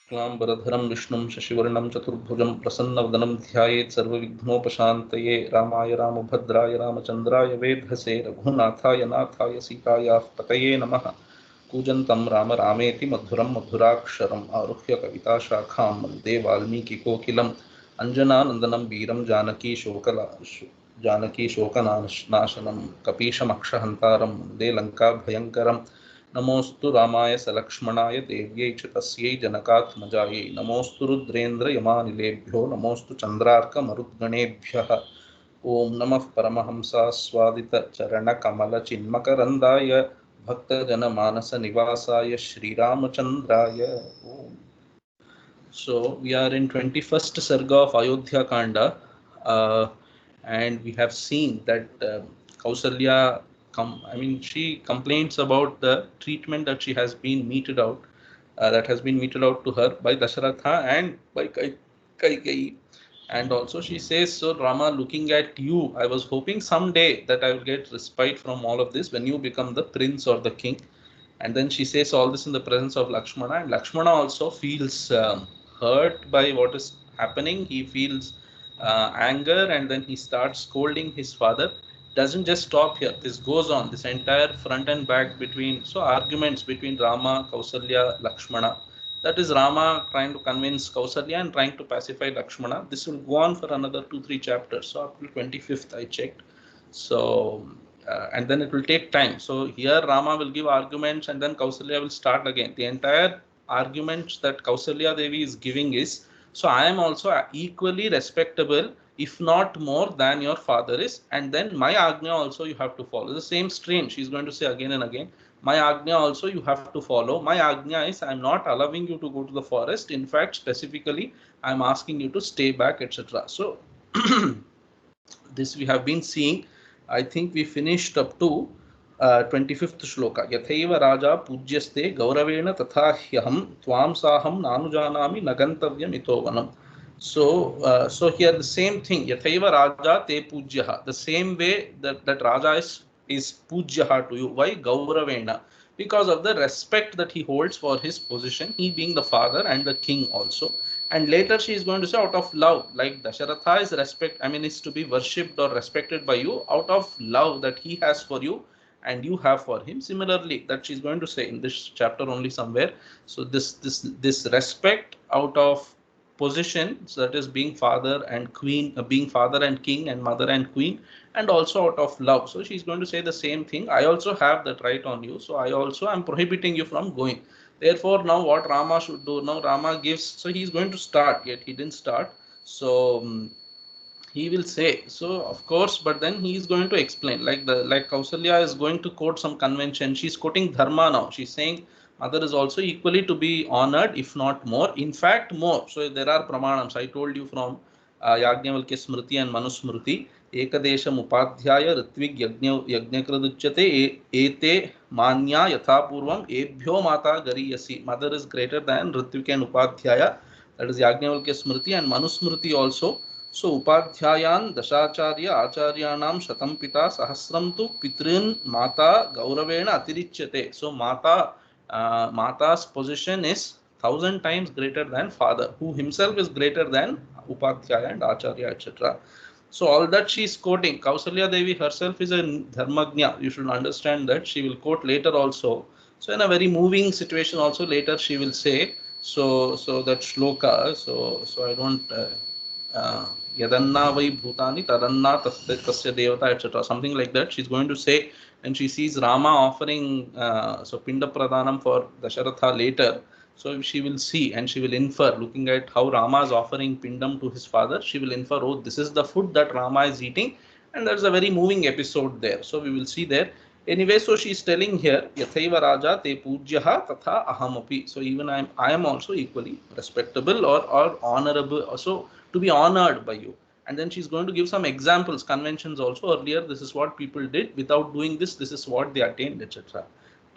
क्लांबरधरं विष्णुं शशिवर्णं चतुर्भुजं प्रसन्नवदनं ध्यायेत् सर्वविघ्नोपशान्तये। रामाय रामभद्राय रामचन्द्राय वेधसे रघुनाथाय नाथाय सीतायाः पतये नमः। कूजन्तं राम रामेति मधुरं मधुराक्षरम् आरुह्य कविताशाखां वन्दे वाल्मीकिकोकिलम्। अञ्जनानन्दनं वीरं जानकी शोकनाशनं कपीशमक्षहन्तारं वन्दे लङ्काभयङ्करम्। नमोस्तु रामाय सलक्ष्मणाय देव्यै च तस्यै जनकात्मजायै। नमोस्तु रुद्रेन्द्रयमानिलेभ्यो नमोस्तु चन्द्रार्कमरुद्गणेभ्यः। ओं नमः परमहंसास्वादितचरणकमलचिन्मकरन्दाय भक्तजनमानसनिवासाय श्रीरामचन्द्राय ओम। So we are in 21st Sarga of Ayodhya Kanda, and we have seen that Kausalya, she complains about the treatment that she has been meted out, that has been meted out to her by Dasharatha and by Kaikeyi. And also she says, so Rama, looking at you, I was hoping someday that I will get respite from all of this when you become the prince or the king. And then she says all this in the presence of Lakshmana, and Lakshmana also feels hurt by what is happening. He feels anger, and then he starts scolding his father. Doesn't just stop here. This goes on. This entire front and back between, so arguments between Rama, Kausalya, Lakshmana. That is Rama trying to convince Kausalya and trying to pacify Lakshmana. This will go on for another 2-3 chapters. So up till 25th, I checked. So and then it will take time. So here Rama will give arguments, and then Kausalya will start again. The entire arguments that Kausalya Devi is giving is, so I am also equally respectable, if not more, than your father is, and then my Agnya also you have to follow. The same strain she is going to say again and again. My Agnya also you have to follow. My Agnya is, I am not allowing you to go to the forest. In fact, specifically, I am asking you to stay back, etc. So this we have been seeing. I think we finished up to 25th shloka. Yathaiva raja pujyaste gauravena tatha hyaham tvam saham nanujanami nagantavyam itovanam. So here the same thing. Yathaiva raja te pujyaha. The same way that raja is pujyaha to you. Why? Gauravena. Because of the respect that he holds for his position, he being the father and the king also. And later she is going to say, out of love, like Dasharatha is is to be worshipped or respected by you out of love that he has for you and you have for him. Similarly, that she's going to say in this chapter only somewhere. So this respect out of position, so that is being father and queen, being father and king and mother and queen, and also out of love. So she's going to say the same thing. I also have that right on you. So I also am prohibiting you from going. Therefore, now what Rama should do? Now Rama gives, so he is going to start, yet he didn't start. So he will say, so of course, but then he is going to explain, like Kausalya is going to quote some convention. She's quoting Dharma now. She's saying mother is also equally to be honored, if not more. In fact, more. So there are pramanams. I told you from Yajnavalkya Smriti and Manusmriti. Ekadesham upadhyaya ritvig yajnakraduchyate ete manya yathapurvam ebhyo mata gariyasi. Mother is greater than ritvik and upadhyaya. That is Yajnavalkya Smriti and Manusmriti also. So upadhyayan dasacharya acharyanam shatam pita sahasram tu pitrin mata gauravena atirichyate. So mata's position is 1,000 times greater than father, who himself is greater than upadhyaya and acharya, etc. So all that she is quoting, Kausalya Devi herself is a dharmagnya. You should understand that. She will quote later also. So in a very moving situation also later she will say, so that shloka, so I don't yadanna vai bhutani tadanna tasya devata, etc. Something like that she's going to say. And she sees Rama offering so pinda pradhanam for Dasharatha later. So she will see and she will infer, looking at how Rama is offering pindam to his father, she will infer, oh, this is the food that Rama is eating. And there's a very moving episode there. So we will see there. Anyway, so she is telling here, Yathaiva Raja te pujyaha tatha ahamapi. So even I am also equally respectable or honorable, also to be honored by you. And then she's going to give some examples, conventions also. Earlier, this is what people did. Without doing this, this is what they attained, etc.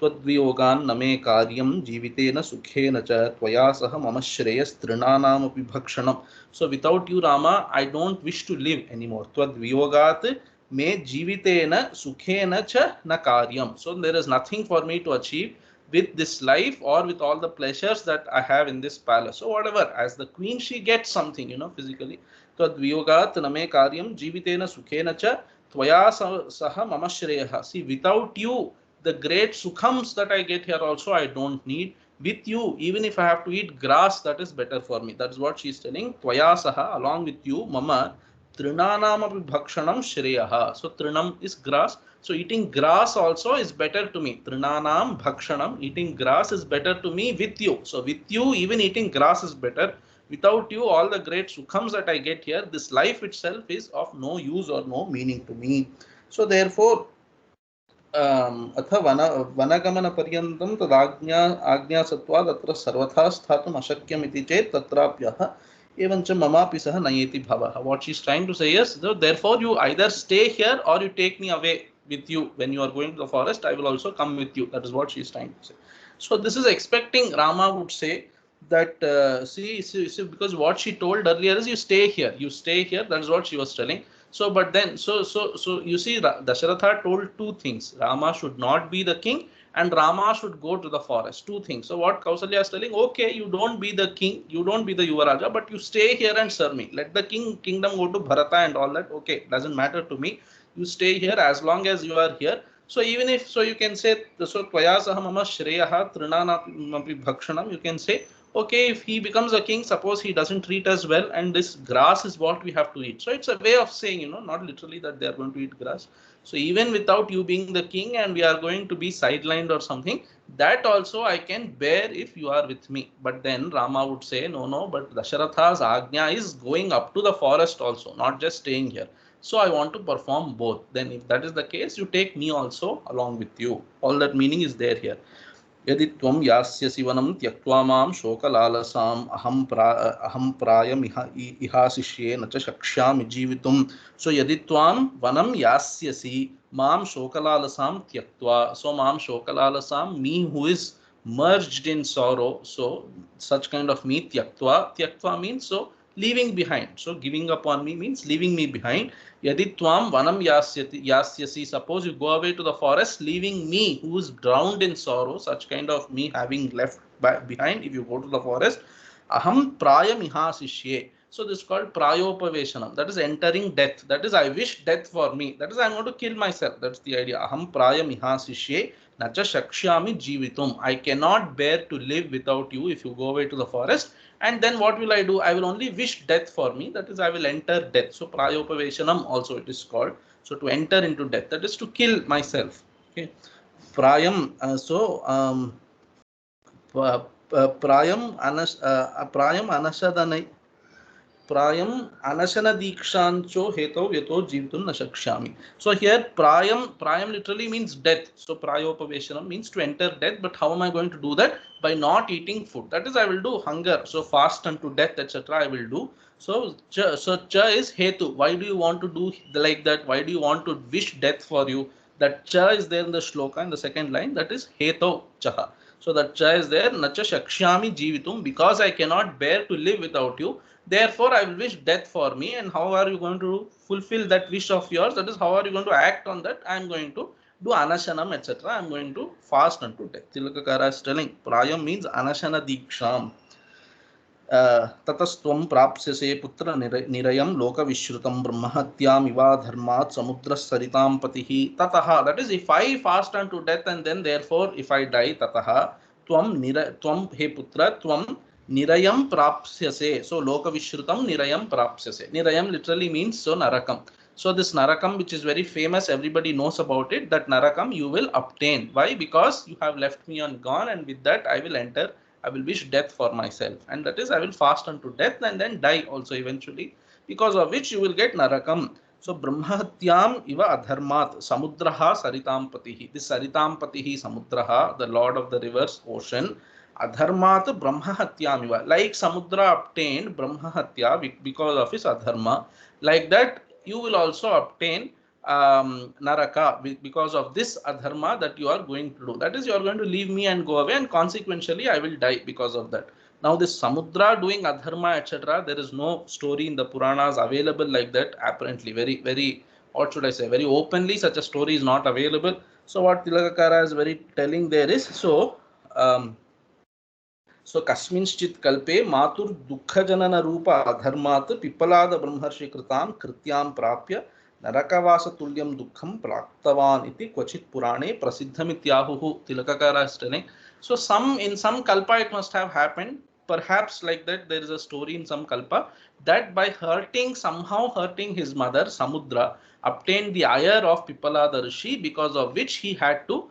त्वद्वियोगान् न मे कार्यं जीवितेन सुखेन च त्वया सह मम श्रेयस्तृणानामपि भक्षणम्. So without you, Rama, I don't wish to live anymore. त्वद्वियोगात् me jiviténa sukhena cha na karyam. So there is nothing for me to achieve. with this life or with all the pleasures that I have in this palace. So whatever, as the queen, she gets something, physically. Tadviyogat name karyam jivitena sukhena cha tvaya saha mama shreyaha. See, without you, the great sukhams that I get here also I don't need. With you, even if I have to eat grass, that is better for me. That's what she's telling. Tvaya saha, along with you, mama trinanam api bhakshanam shreyaha. So trinam is grass. So eating grass also is better to me. Trinanam bhakshanam, eating grass is better to me with you. So with you, even eating grass is better. Without you, all the great sukhams that I get here, this life itself is of no use or no meaning to me. So therefore, अथ वनगमनपर्यन्तं तदाज्ञा आज्ञासत्वात् तत्र सर्वथा स्थातुम् अशक्यम् इति चेत् तत्राप्यः एवञ्च ममापि सह नयेति भवः. What she's trying to say is, so therefore you either stay here or you take me away with you. When you are going to the forest, I will also come with you. That is what she's trying to say. So this is expecting Rama would say that see, because what she told earlier is you stay here. That is what she was telling. So, but then, so you see, Dasharatha told two things. Rama should not be the king, and Rama should go to the forest. Two things. So, what Kausalya is telling, okay, you don't be the king, you don't be the Yuvaraja, but you stay here and serve me. Let the kingdom go to Bharata and all that. Okay, doesn't matter to me. You stay here as long as you are here. So, even if, so you can say, so Tvaya saha mama shreyaha trinanapi bhakshanam, you can say, okay, if he becomes a king, suppose he doesn't treat us well, and this grass is what we have to eat. So it's a way of saying, not literally that they are going to eat grass. So even without you being the king and we are going to be sidelined or something, that also I can bear if you are with me. But then Rama would say, no, but Dasharatha's Ajna is going up to the forest also, not just staying here. So I want to perform both. Then if that is the case, you take me also along with you. All that meaning is there here. यदि त्वं यास्यसि वनं त्यक्त्वा मां शोकलालसाम् अहं प्रायम् इहासिष्ये न च शक्ष्यामि जीवितुम्. So यदि त्वं वनं यास्यसि मां शोकलालसां त्यक्त्वा, so मां शोकलालसां, me who is merged in sorrow, so such kind of me, tyaktva means so leaving behind. So giving up on me means leaving me behind. Yadi tvam vanam yasyasi, suppose you go away to the forest leaving me who is drowned in sorrow, such kind of me having left behind, if you go to the forest, aham prayam ihasishye. So this is called prayopaveshanam, that is entering death. That is, I wish death for me. That is, I am going to kill myself. That's the idea. Aham prayam ihasishye nacha shakshyami jivitum. I cannot bear to live without you if you go away to the forest. And then what will I do? I will only wish death for me. That is, I will enter death. So prayopaveshanam also it is called. So to enter into death, that is to kill myself. Okay. Prayam. Prayam anasadanai. Prayam anasana dikshancho heto vyato jivitun nashakshami. So here prayam literally means death. So prayopaveshanam means to enter death. But how am I going to do that? By not eating food. That is, I will do hunger. So fast unto death, etc. I will do. So cha is hetu. Why do you want to do like that? Why do you want to wish death for you? That cha is there in the shloka in the second line. That is heto chaha. So that cha is there. Nacha shakshyami jivitum. Because I cannot bear to live without you. Therefore, I will wish death for me. And how are you going to fulfill that wish of yours? That is, how are you going to act on that? I am going to do anashanam, etc. I am going to fast unto death. Tilakakara is telling, prayam means anashana diksham. ततस्त्वं प्राप्स्यसे पुत्र निरयं लोकविश्रुतं ब्रह्महत्याम् इवा धर्मात् समुद्रस्सरितां पतिः ततः. That is, if I fast unto death and then therefore if I die, ततः त्वं हे पुत्र त्वं nirayam prapsyase. So lokavishrutam nirayam prapsyase. Nirayam literally means so narakam. So this narakam, which is very famous, everybody knows about it, that narakam you will obtain. Why? Because you have left me and gone, and with that I will enter, I will wish death for myself. And that is, I will fast unto death and then die also eventually, because of which you will get narakam. So brahmahatyam iva adharmat samudraha saritam patihi. This saritam patihi samudraha, the lord of the rivers, ocean, adharmat brahmahatyamiva, like samudra obtained brahmahatya because of his adharma, like that you will also obtain naraka because of this adharma that you are going to do. That is, you are going to leave me and go away, and consequentially I will die because of that. Now this samudra doing adharma, etc., there is no story in the Puranas available like that. Apparently, very what should I say, very openly such a story is not available. So what Tilakakara is very telling there is, so so kasminchit kalpe matur dukha janana rupa adharmat pippalada brahmarshi kritam krityam prapya narakavasa tulyam dukkham praktavan iti kvachit purane prasiddham ityahuhu. Tilakakara is telling. So in some kalpa it must have happened, perhaps like that. There is a story in some kalpa that by somehow hurting his mother Samudra, obtained the ire of Pippalada Rishi, because of which he had to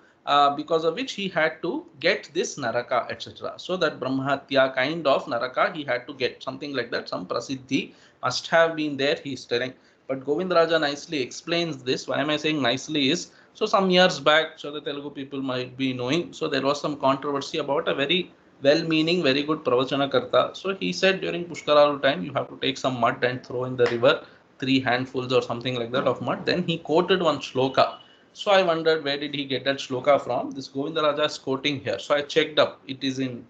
get this Naraka, etc. So that Brahmahatya kind of Naraka he had to get, something like that. Some prasiddhi must have been there, he is telling. But Govindaraja nicely explains this. Why am I saying nicely is, so some years back, so the Telugu people might be knowing, so there was some controversy about a very well-meaning, very good pravachana karta. So he said during Pushkaralu time, you have to take some mud and throw in the river, 3 handfuls or something like that of mud. Then he quoted one shloka. So I wondered, where did he get that shloka from? This Govindaraja is quoting here. So I checked up. It is in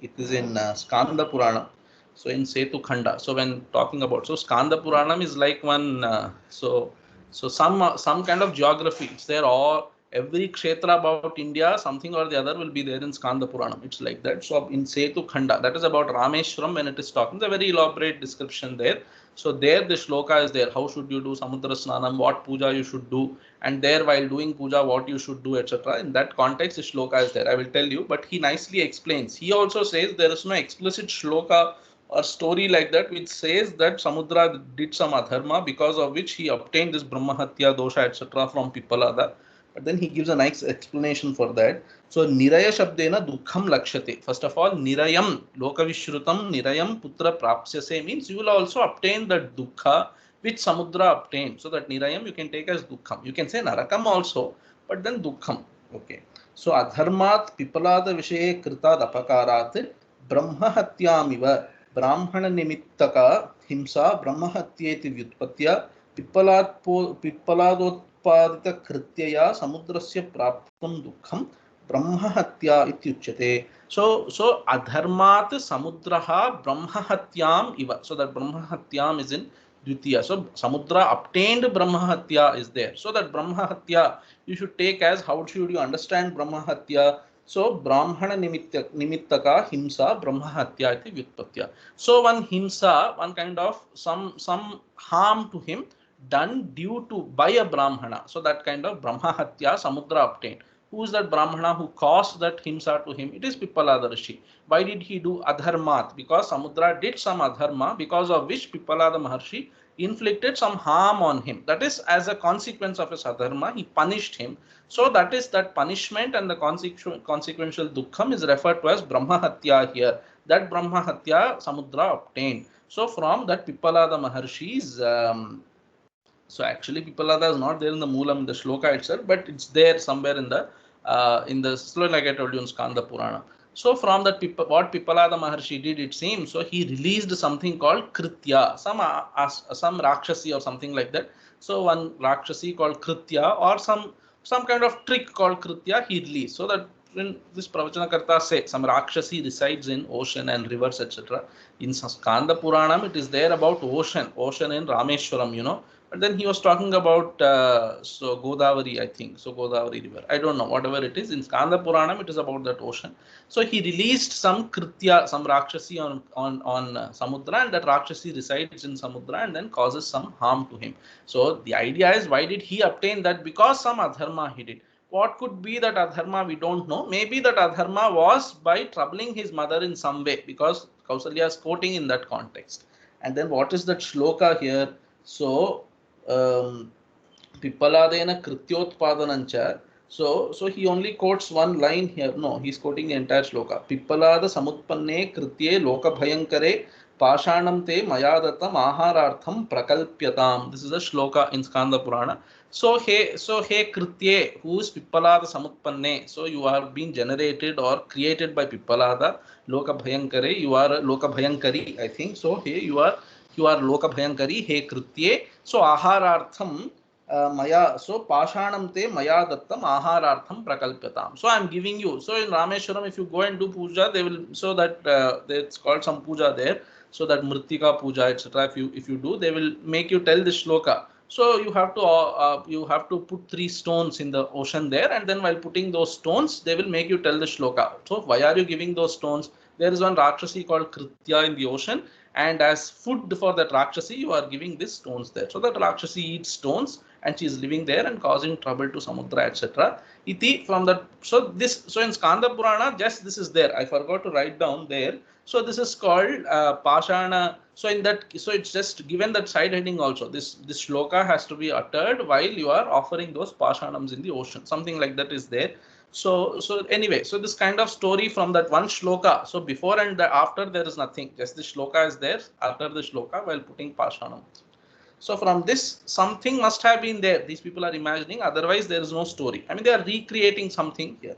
Skanda Purana. So in Setu Khanda. So when talking about, so Skanda Puranam is like one, so some kind of geography. It's there, all every kshetra about India, something or the other will be there in Skanda Puranam. It's like that. So in Setu Khanda, that is about Rameshwaram when it is talking. It's a very elaborate description there. So there the shloka is there. How should you do Samudra Snanam? What puja you should do? And there while doing puja, what you should do, etc. In that context, the shloka is there. I will tell you. But he nicely explains. He also says there is no explicit shloka or story like that which says that Samudra did some adharma because of which he obtained this Brahmahatya dosha, etc. from Pippalada. But then he gives a nice explanation for that. So Niraya Shabdena Dukkham Lakshate. First of all, Nirayam Lokavishrutam Nirayam Putra Prapsyase means you will also obtain the Dukkha which Samudra obtained. So that Nirayam you can take as Dukkham. You can say Narakam also, but then Dukkham. Okay. So Adharmat Pippalada Vishaye Kritad Apakarat Brahmahatyamiva Brahmana Nimittaka Himsa Brahmahatyeti Vyutpatya Pippaladotpadita Krityaya Samudrasya Praptam Dukkham Brahmahatya Ityuchyate. So Adharmat Samudraha Brahmahatyam Iva. So that Brahmahatyam is in Dvitiya. So Samudra obtained Brahmahatya is there. So that Brahmahatya you should take as, how should you understand Brahmahatya? So Brahmana Nimittaka Himsa Brahmahatya iti Vyutpatya. So one Himsa, one kind of some harm to him done due to by a Brahmana. So that kind of Brahmahatya Samudra obtained. Who is that Brahmana who caused that Himsa to him? It is Pippalada Rishi. Why did he do Adharmat? Because Samudra did some Adharma, because of which Pippalada Maharshi inflicted some harm on him. That is, as a consequence of his Adharma, he punished him. So that is that punishment, and the consequential Dukkham is referred to as Brahmahatya here. That Brahmahatya Samudra obtained. So from that Pippalada Maharshi's so actually Pippalada is not there in the Moolam, in the Shloka itself, but it's there somewhere in the sloka, like I told you in Skanda Purana. So from that what Pippalada Maharshi did, it seems, so he released something called Kritya, some Rakshasi or something like that. So one Rakshasi called Kritya, or some kind of trick called Kritya he released. So that when this Pravachana Karta say some Rakshasi resides in ocean and rivers, etc. In Skanda Puranam it is there about ocean in Rameshwaram, you know. But then he was talking about so Godavari, I think. So Godavari river. I don't know, whatever it is. In Skanda Puranam, it is about that ocean. So he released some Kritya, some Rakshasi on Samudra, and that Rakshasi resides in Samudra and then causes some harm to him. So the idea is, why did he obtain that? Because some Adharma he did. What could be that Adharma? We don't know. Maybe that Adharma was by troubling his mother in some way, because Kausalya is quoting in that context. And then what is that shloka here? So Pippaladena Krityotpadanancha. So he only quotes one line here. No, he's quoting the entire shloka. Pippalada Samutpanne Kritye Loka Bhayankare Pashanam Te Mayadatam Aharartham Prakalpyatam. This is a shloka in Skanda Purana. So hey Kritye, who is Pippalada Samutpanne? So you are being generated or created by Pippalada. Loka Bhayankare, you are Loka Bhayankari, I think. So hey, you are Loka Bhayankari, hey Kritye. So Aharartham Maya, so Pashanam te Maya Dattam Aharartham Prakalpyatam. So I am giving you. So in Rameshwaram, if you go and do puja, they will, so that it's called some puja there. So that Mritika puja, etc. If you do, they will make you tell this shloka. So you have to put 3 stones in the ocean there, and then while putting those stones, they will make you tell the shloka. So why are you giving those stones? There is one Rakshasi called Kritya in the ocean, and as food for that Rakshasi, you are giving these stones there. So that Rakshasi eats stones, and she is living there and causing trouble to Samudra, etc. Iti from that. So in Skanda Purana, just this is there. I forgot to write down there. So this is called Pashana. So in that, so it's just given that side heading also. This shloka has to be uttered while you are offering those pashanams in the ocean. Something like that is there. So anyway, so this kind of story from that one shloka. So before and after there is nothing. Just the shloka is there. After the shloka while putting pashanam. So from this, something must have been there. These people are imagining. Otherwise, there is no story. I mean, they are recreating something here,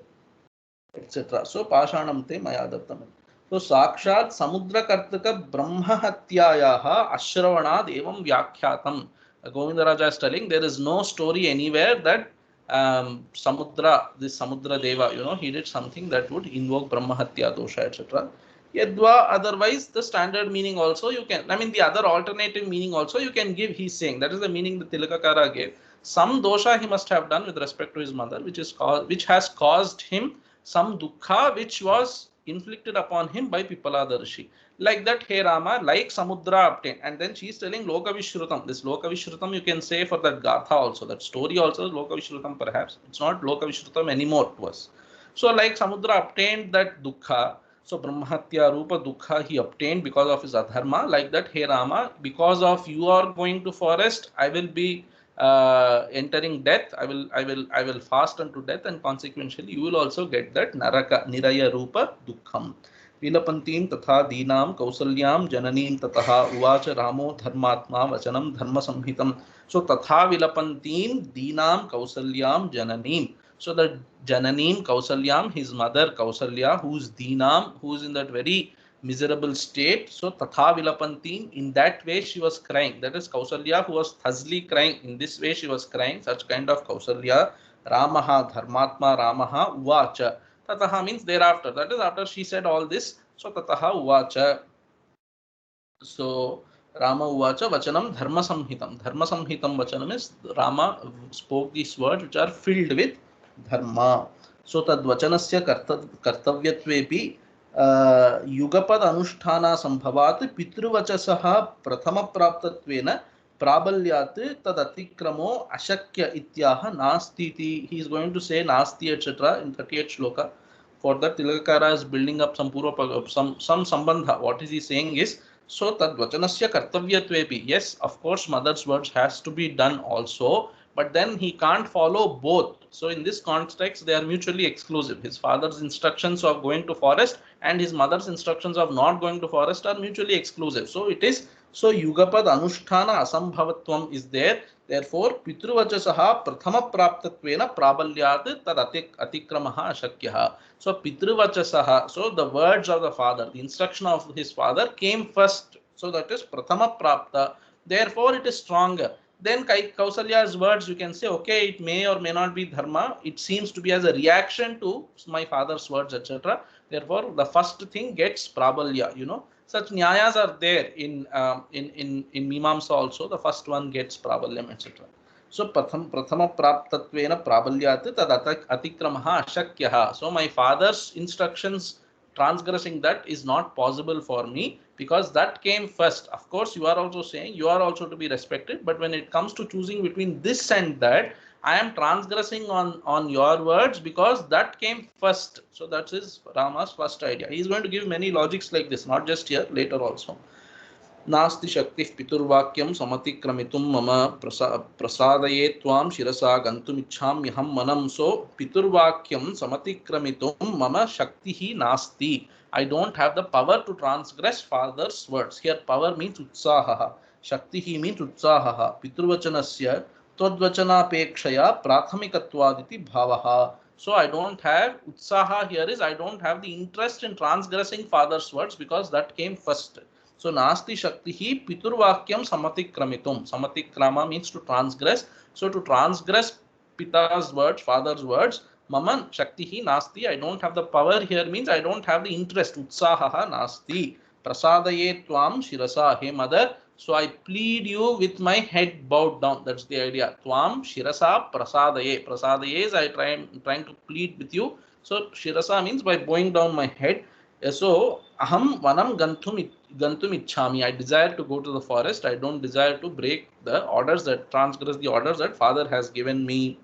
etc. So pashanam te maya dattam. So साक्षात् समुद्रकर्तक ब्रह्महत्यायाः अश्रवणाद एवं व्याख्यातम. Govindaraja is telling there is no story anywhere that Samudra, this Samudra Deva, he did something that would invoke Brahmahatya dosha, etc. Yadva, otherwise the standard meaning also you can, I mean the other alternative meaning also you can give, he's saying. That is the meaning the Tilakakara gave. Some dosha he must have done with respect to his mother, which has caused him some dukkha which was inflicted upon him by Pippalada Rishi. Like that, hey Rama, like Samudra obtained. And then she is telling Lokavishrutam. This Lokavishrutam you can say for that Gatha also, that story also, Lokavishrutam perhaps. It's not Lokavishrutam anymore to us. So like Samudra obtained that dukkha, so Brahmahatya Rupa Dukkha he obtained because of his adharma. Like that, hey Rama, because of you are going to forest, I will be entering death. I will fast unto death, and consequentially you will also get that Naraka Niraya Rupa Dukkham. Vilapantim tatha deenam kausalyam jananim tataha uvacha ramo dharmatma vachanam dharma samhitam. So tatha vilapantim deenam kausalyam jananim. So the Jananim Kausalyam, his mother Kausalya, who's Deenam, who's in that very miserable state. So Tatha Vilapantim, in that way she was crying. That is Kausalya who was thusly crying. In this way she was crying, such kind of Kausalya. Ramaha, Dharmatma Ramaha, Uvacha. Tataha means thereafter. That is after she said all this. So Tataha Uvacha. So Rama Uvacha Vachanam Dharma Samhitam. Dharma Samhitam Vachanam is Rama spoke these words which are filled with dharma. So tadvachanasya kartavyatvepi युगपद अनुष्ठान संभवात् पितृवचसः प्रथम प्राप्तत्वेन प्राबल्यात् तदतिक्रमो अशक्य इत्याह नास्ति. He is going to say nasti etc. in 38th shloka. For that Tilakara is building up some purva, some sambandha. What is he saying is, so tadvachanasya kartavyatvepi. Yes, of course, mother's words has to be done also, but then he can't follow both. So in this context, they are mutually exclusive. His father's instructions of going to forest and his mother's instructions of not going to forest are mutually exclusive. So it is, so yugapad anusthana asambhavatvam is there. Therefore, pitruvachasaha prathama praptatvena prabalyat tad atikramaha ashakyaha. So pitruvachasaha, so the words of the father, the instruction of his father came first. So that is prathama prapta. Therefore, it is stronger. Then Kausalya's words, you can say, okay, it may or may not be dharma. It seems to be as a reaction to my father's words, etc. Therefore, the first thing gets prabalya. Such nyayas are there in Mimamsa also. The first one gets prabalyam, etc. So prathama praptatvena prabalyat tad atikramaha ashakyaha. So my father's instructions, transgressing that is not possible for me, because that came first. Of course, you are also saying you are also to be respected, but when it comes to choosing between this and that, I am transgressing on your words because that came first. So that is Rama's first idea. He is going to give many logics like this, not just here, later also. नास्ति शक्तिः पितुर्वाक्यं समतिक्रमितुं मम प्रसादये त्वां शिरसा गन्तुमिच्छाम्यहं मनम्. So पितुर्वाक्यं समतिक्रमितुं मम शक्तिः नास्ति. I don't have the power to transgress father's words. Here power means utsahah, shaktihi means utsahah. Piturvachanasya tadvachanapeksaya prathamikatvaditi bhavaha. So I don't have utsaha here is I don't have the interest in transgressing father's words because that came first. So nasti shaktihi piturvakyam samatikramitum. Samatikrama means to transgress. So to transgress Pita's words, father's words, Maman Shaktihi Nasti, I don't have the power here means I don't have the interest. Utsahaha Nasti. Prasadaye Tvam Shirasa. Hey mother, So I plead you with my head bowed down. That's the idea. Tvam shirasa prasadaye. Prasadaye is trying to plead with you. So shirasa means by bowing down my head. So aham vanam gantum ichhami. I desire to go to the forest. I don't desire to break the orders, that transgress the orders that father has given me.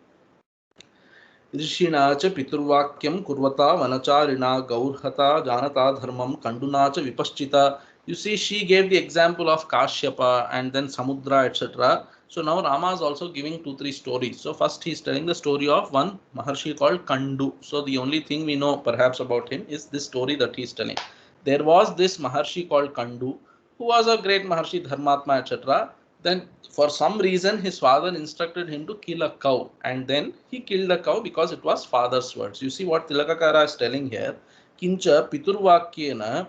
ऋषिणा च पितुर्वाक्यं कुर्वता वनचारिणा गौर्हता जानता धर्मं कंडुना च विपश्चिता. You see, she gave the example of Kashyapa and then Samudra, etc. So now Rama is also giving 2-3 stories. So first he is telling the story of one Maharshi called Kandu. So the only thing we know perhaps about him is this story that he is telling. There was this Maharshi called Kandu who was a great Maharshi, Dharmatma, etc. Then for some reason his father instructed him to kill a cow, and then he killed the cow because it was father's words. You see what Tilakakara is telling here. Kincha piturvakyena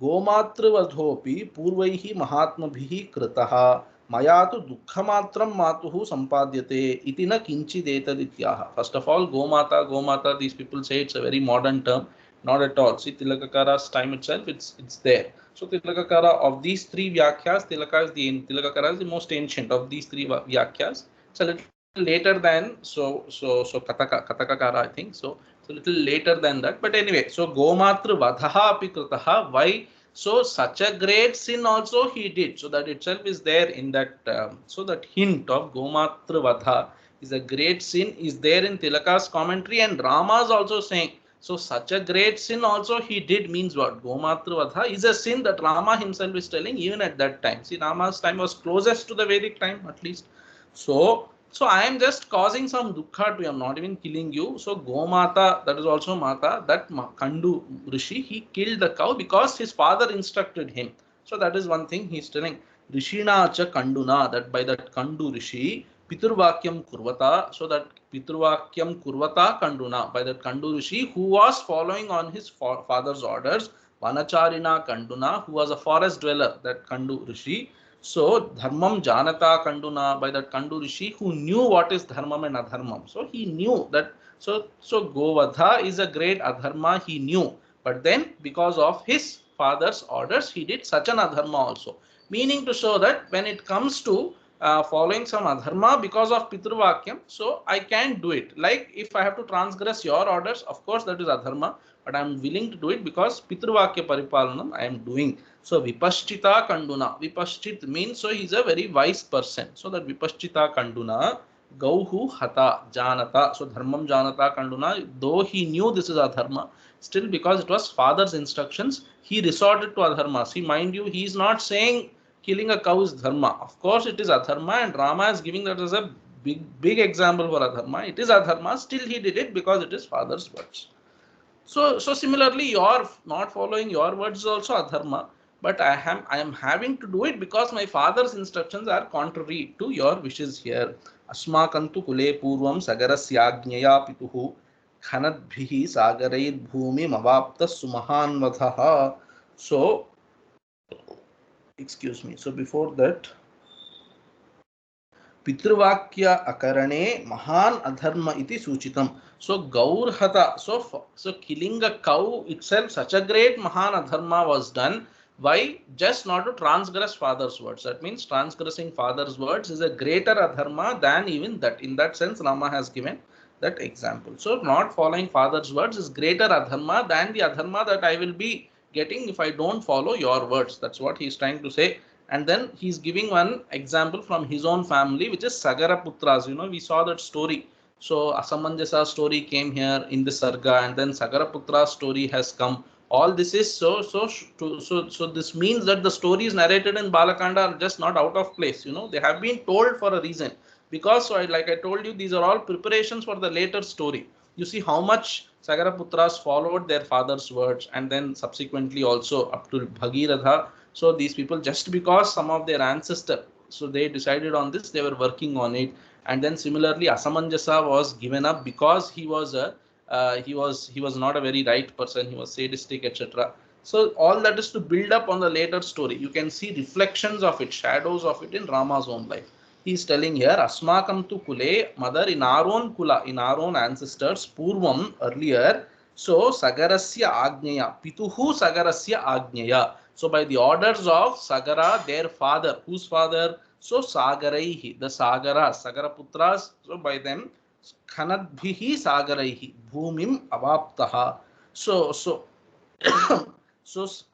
gomatrvadhopi purvaihi mahatmabhihi kritaha maya tu dukkhamatram matuhu sampadyate iti na kinchidetadityaha. First of all, gomata, these people say it's a very modern term. Not at all. See, Tilakakara's time itself, it's there. So Tilakakara, of these 3 Vyakyas, Tilakakara is the most ancient of these 3 Vyakyas. It's a little later than Katakakara, I think. So it's a little later than that. But anyway, so Gomatra Vadhaha api kritaha. Why? So such a great sin also he did. So that itself is there in that. So that hint of Gomatra Vadha is a great sin is there in Tilaka's commentary, and Rama is also saying. So such a great sin also he did means what? Gomatra Vadha is a sin that Rama himself is telling even at that time. See, Rama's time was closest to the Vedic time at least. So I am just causing some dukkha to you. I am not even killing you. So Gomata, that is also Mata, that Kandu Rishi, he killed the cow because his father instructed him. So that is one thing he is telling. Rishina cha Kanduna, that by that Kandu Rishi, Piturvakyam Kurvata, so that Piturvakyam Kurvata Kanduna, by that Kandu Rishi who was following on his father's orders, Vanacharina Kanduna, who was a forest dweller, that Kandu Rishi. So Dharmam Janata Kanduna, by that Kandu Rishi who knew what is Dharmam and Adharmam. So he knew that, so Govadha is a great Adharma, he knew. But then because of his father's orders, he did such an Adharma also. Meaning to show that when it comes to following some adharma because of Piturvakyam, so I can't do it. Like if I have to transgress your orders, of course that is adharma, but I am willing to do it because Piturvakya Paripalanam I am doing. So Vipaschita Kanduna. Vipaschit means so he is a very wise person. So that Vipaschita Kanduna, Gauhu Hata Janata. So Dharmam Janata Kanduna, though he knew this is adharma, still because it was father's instructions, he resorted to adharma. See, mind you, he is not saying killing a cow is dharma. Of course, it is adharma, and Rama is giving that as a big example for adharma. It is adharma, still he did it because it is father's words. So similarly, your not following your words is also adharma, but I am having to do it because my father's instructions are contrary to your wishes here. Asmakantu kule purvam sagarasyagnaya pituhu khanadbhihi sagarair bhumi mavapta sumahanvathaha. So excuse me, so before that, Pitruvakya akarane mahan adharma iti suchitam. So gaurhata, so killing a cow itself, such a great mahan adharma was done. Why? Just not to transgress father's words. That means transgressing father's words is a greater adharma than even that. In that sense, Rama has given that example. So not following father's words is greater adharma than the adharma that I will be getting if I don't follow your words. That's what he is trying to say. And then he's giving one example from his own family, which is Sagara Putras. You know, we saw that story. So Asamanjasa story came here in the Sarga, and then Sagara Putra's story has come. All this is so this means that the stories narrated in Balakanda are just not out of place. You know, they have been told for a reason, because like I told you, these are all preparations for the later story. You see how much Sagara Putras followed their father's words, and then subsequently also up to Bhagiratha. So these people, just because some of their ancestors, so they decided on this, they were working on it. And then similarly, Asamanjasa was given up because he was not a very right person. He was sadistic, etc. So all that is to build up on the later story. You can see reflections of it, shadows of it in Rama's own life. He is telling here, Asmakam tu kule, mother, in our own kula, in our own ancestors, Purvam, earlier. So Sagarasya Agnyaya, Pituhu Sagarasya Agnyaya. So by the orders of Sagara, their father, whose father? So Sagaraihi, the Sagaras, Sagaraputras, so by them, Khanadbhihi Sagaraihi, Bhumim Avaptaha. So so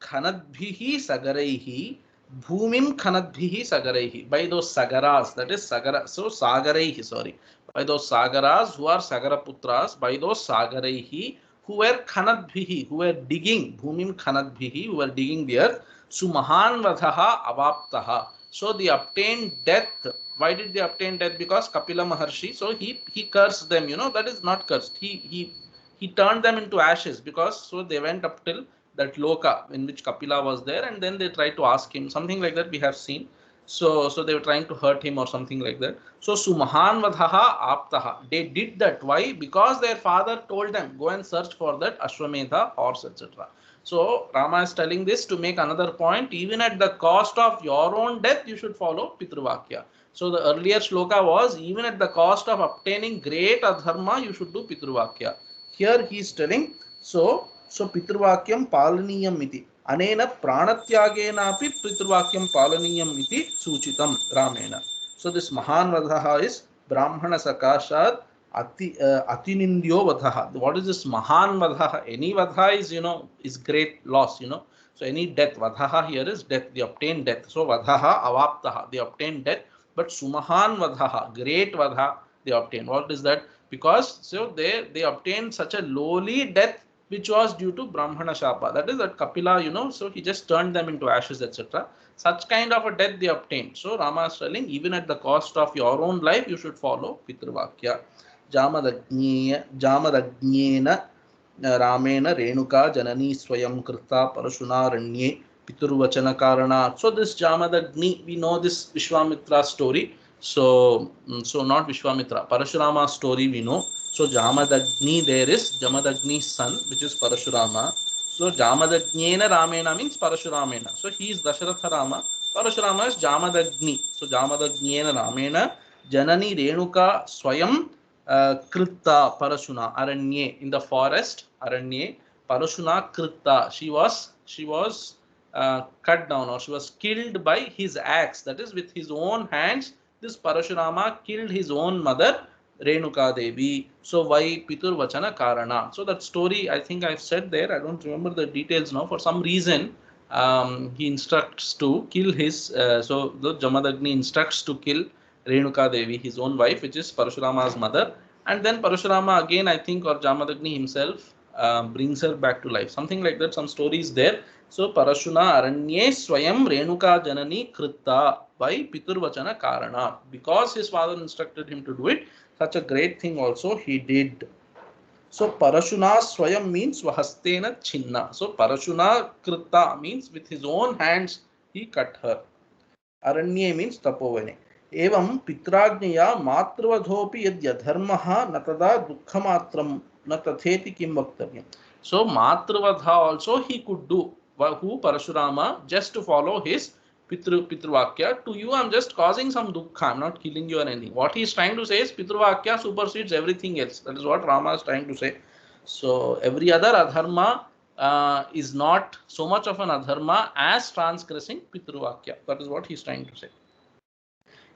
Khanadbhihi Sagaraihi, Bhumim Khanadbhihi Sagaraihi, by those Sagaras, that is Sagara, so Sagaraihi, sorry, by those Sagaras who are Sagaraputras, by those Sagaraihi, who were Khanadbhihi, who were digging, Bhumim Khanadbhihi, who were digging the earth, Sumahan Vadhaha Avaptaha. So they obtained death. Why did they obtain death? Because Kapila Maharshi, so he cursed them, that is not cursed. He turned them into ashes, because so they went up till that Loka in which Kapila was there, and then they tried to ask him something like that we have seen. So they were trying to hurt him or something like that. So Sumahan Vadhaha Aptaha. They did that. Why? Because their father told them, go and search for that Ashwamedha horse, etc. So Rama is telling this to make another point. Even at the cost of your own death, you should follow Pitruvakya. So the earlier shloka was, even at the cost of obtaining great adharma, you should do Pitruvakya. Here he is telling, so Pitrvakyam Palaniyam iti. Anena Pranatyagena api Pitrvakyam Palaniyam iti Suchitam Ramena. So this Mahan Vadhaha is Brahmana Sakashat Atinindyo Vadhaha. What is this Mahan Vadhaha? Any Vadha is, is great loss, So any death, Vadhaha here is death, they obtain death. So Vadhaha Avaptaha, they obtain death. But Sumahan Vadhaha, great Vadha, they obtain. What is that? Because so they obtained such a lowly death which was due to Brahmana Shapa. That is that Kapila, so he just turned them into ashes, etc. Such kind of a death they obtained. So Rama is telling, even at the cost of your own life, you should follow Pitruvakya. Jamadagnyena Ramena Renuka Janani Swayam Krita Parashunaranye Piturvachana Karana. So this Jamadagni, we know this Vishwamitra story. So not Vishwamitra, Parashurama story we know. So Jamadagni, there is Jamadagni's son, which is Parashurama. So Jamadagnyena Ramena means Parashuramena. So he is Dasharatha Rama. Parashurama is Jamadagni. So Jamadagnyena Ramena Janani Renuka Swayam Kritta Parashuna Aranye, in the forest Aranye Parashuna Kritta. She was cut down, or she was killed by his axe. That is, with his own hands, this Parashurama killed his own mother Renuka Devi. So why Pitur Vachana Karana? So that story, I think I've said there. I don't remember the details now. For some reason, he instructs to kill his. So the Jamadagni instructs to kill Renuka Devi, his own wife, which is Parashurama's mother. And then Parashurama again, I think, or Jamadagni himself brings her back to life. Something like that. Some stories there. So Parashuna Aranye Swayam Renuka Janani Kritta by Piturvachana Karana. Because his father instructed him to do it, such a great thing also he did. So Parashuna Swayam means Vahastena Chinna. So Parashuna Kritta means with his own hands he cut her. Aranye means Tapovane. Evam Pitragniya Matruvadhopi Yadyadharmaha Natada Dukkhamatram Natatheti Kim Vaktavyam. So Matruvadha also he could do. Who? Parashurama, just to follow his Pitruvakya. To you, I'm just causing some dukkha. I'm not killing you or anything. What he is trying to say is Pitruvakya supersedes everything else. That is what Rama is trying to say. So every other adharma is not so much of an adharma as transgressing Pitruvakya. That is what he is trying to say.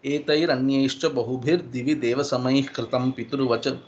एतैरन्यैश्च बहुभिर्दिवि देवसमैः कृतं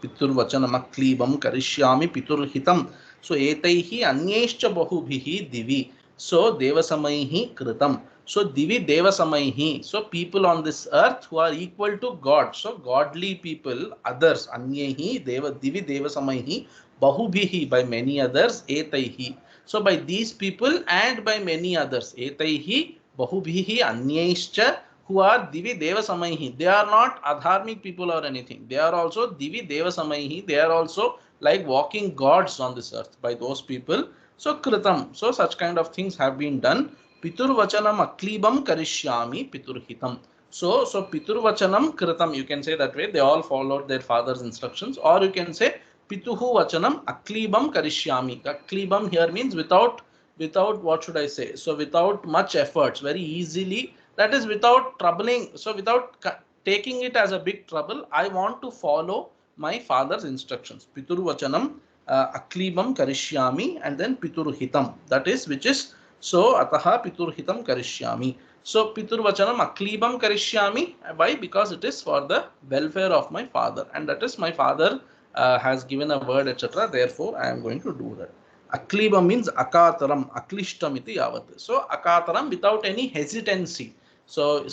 पितुर्वचनमक्लीबं करिष्यामि पितुर्हितं. So एतैः अन्यैश्च बहुभिः दिवि. So devasamaihi kritam. So divi devasamaihi. So people on this earth who are equal to God. So godly people, others. Anyehi deva divi devasamaihi. Bahubhihi, by many others. Etaihi. So by these people and by many others. Etaihi bahubhihi anyeischa, who are divi devasamaihi. They are not adharmic people or anything. They are also divi devasamaihi. They are also like walking gods on this earth by those people. So kritam. So such kind of things have been done. Piturvachanam aklibam karishyami piturhitam. So piturvachanam kritam, you can say that way. They all followed their father's instructions. Or you can say pituhu vachanam aklibam karishyami. Aklibam here means without what should I say? So without much efforts, very easily. That is without troubling. So without taking it as a big trouble, I want to follow my father's instructions. Piturvachanam aklibam karishyami, and then piturhitam. That is, which is So atah piturhitam karishyami. So piturvachanam aklibam karishyami. Why? Because it is for the welfare of my father, and that is my father has given a word, etc. Therefore, I am going to do that. Akliba means akataram, aklishtam iti yavat. So akataram without any hesitancy. So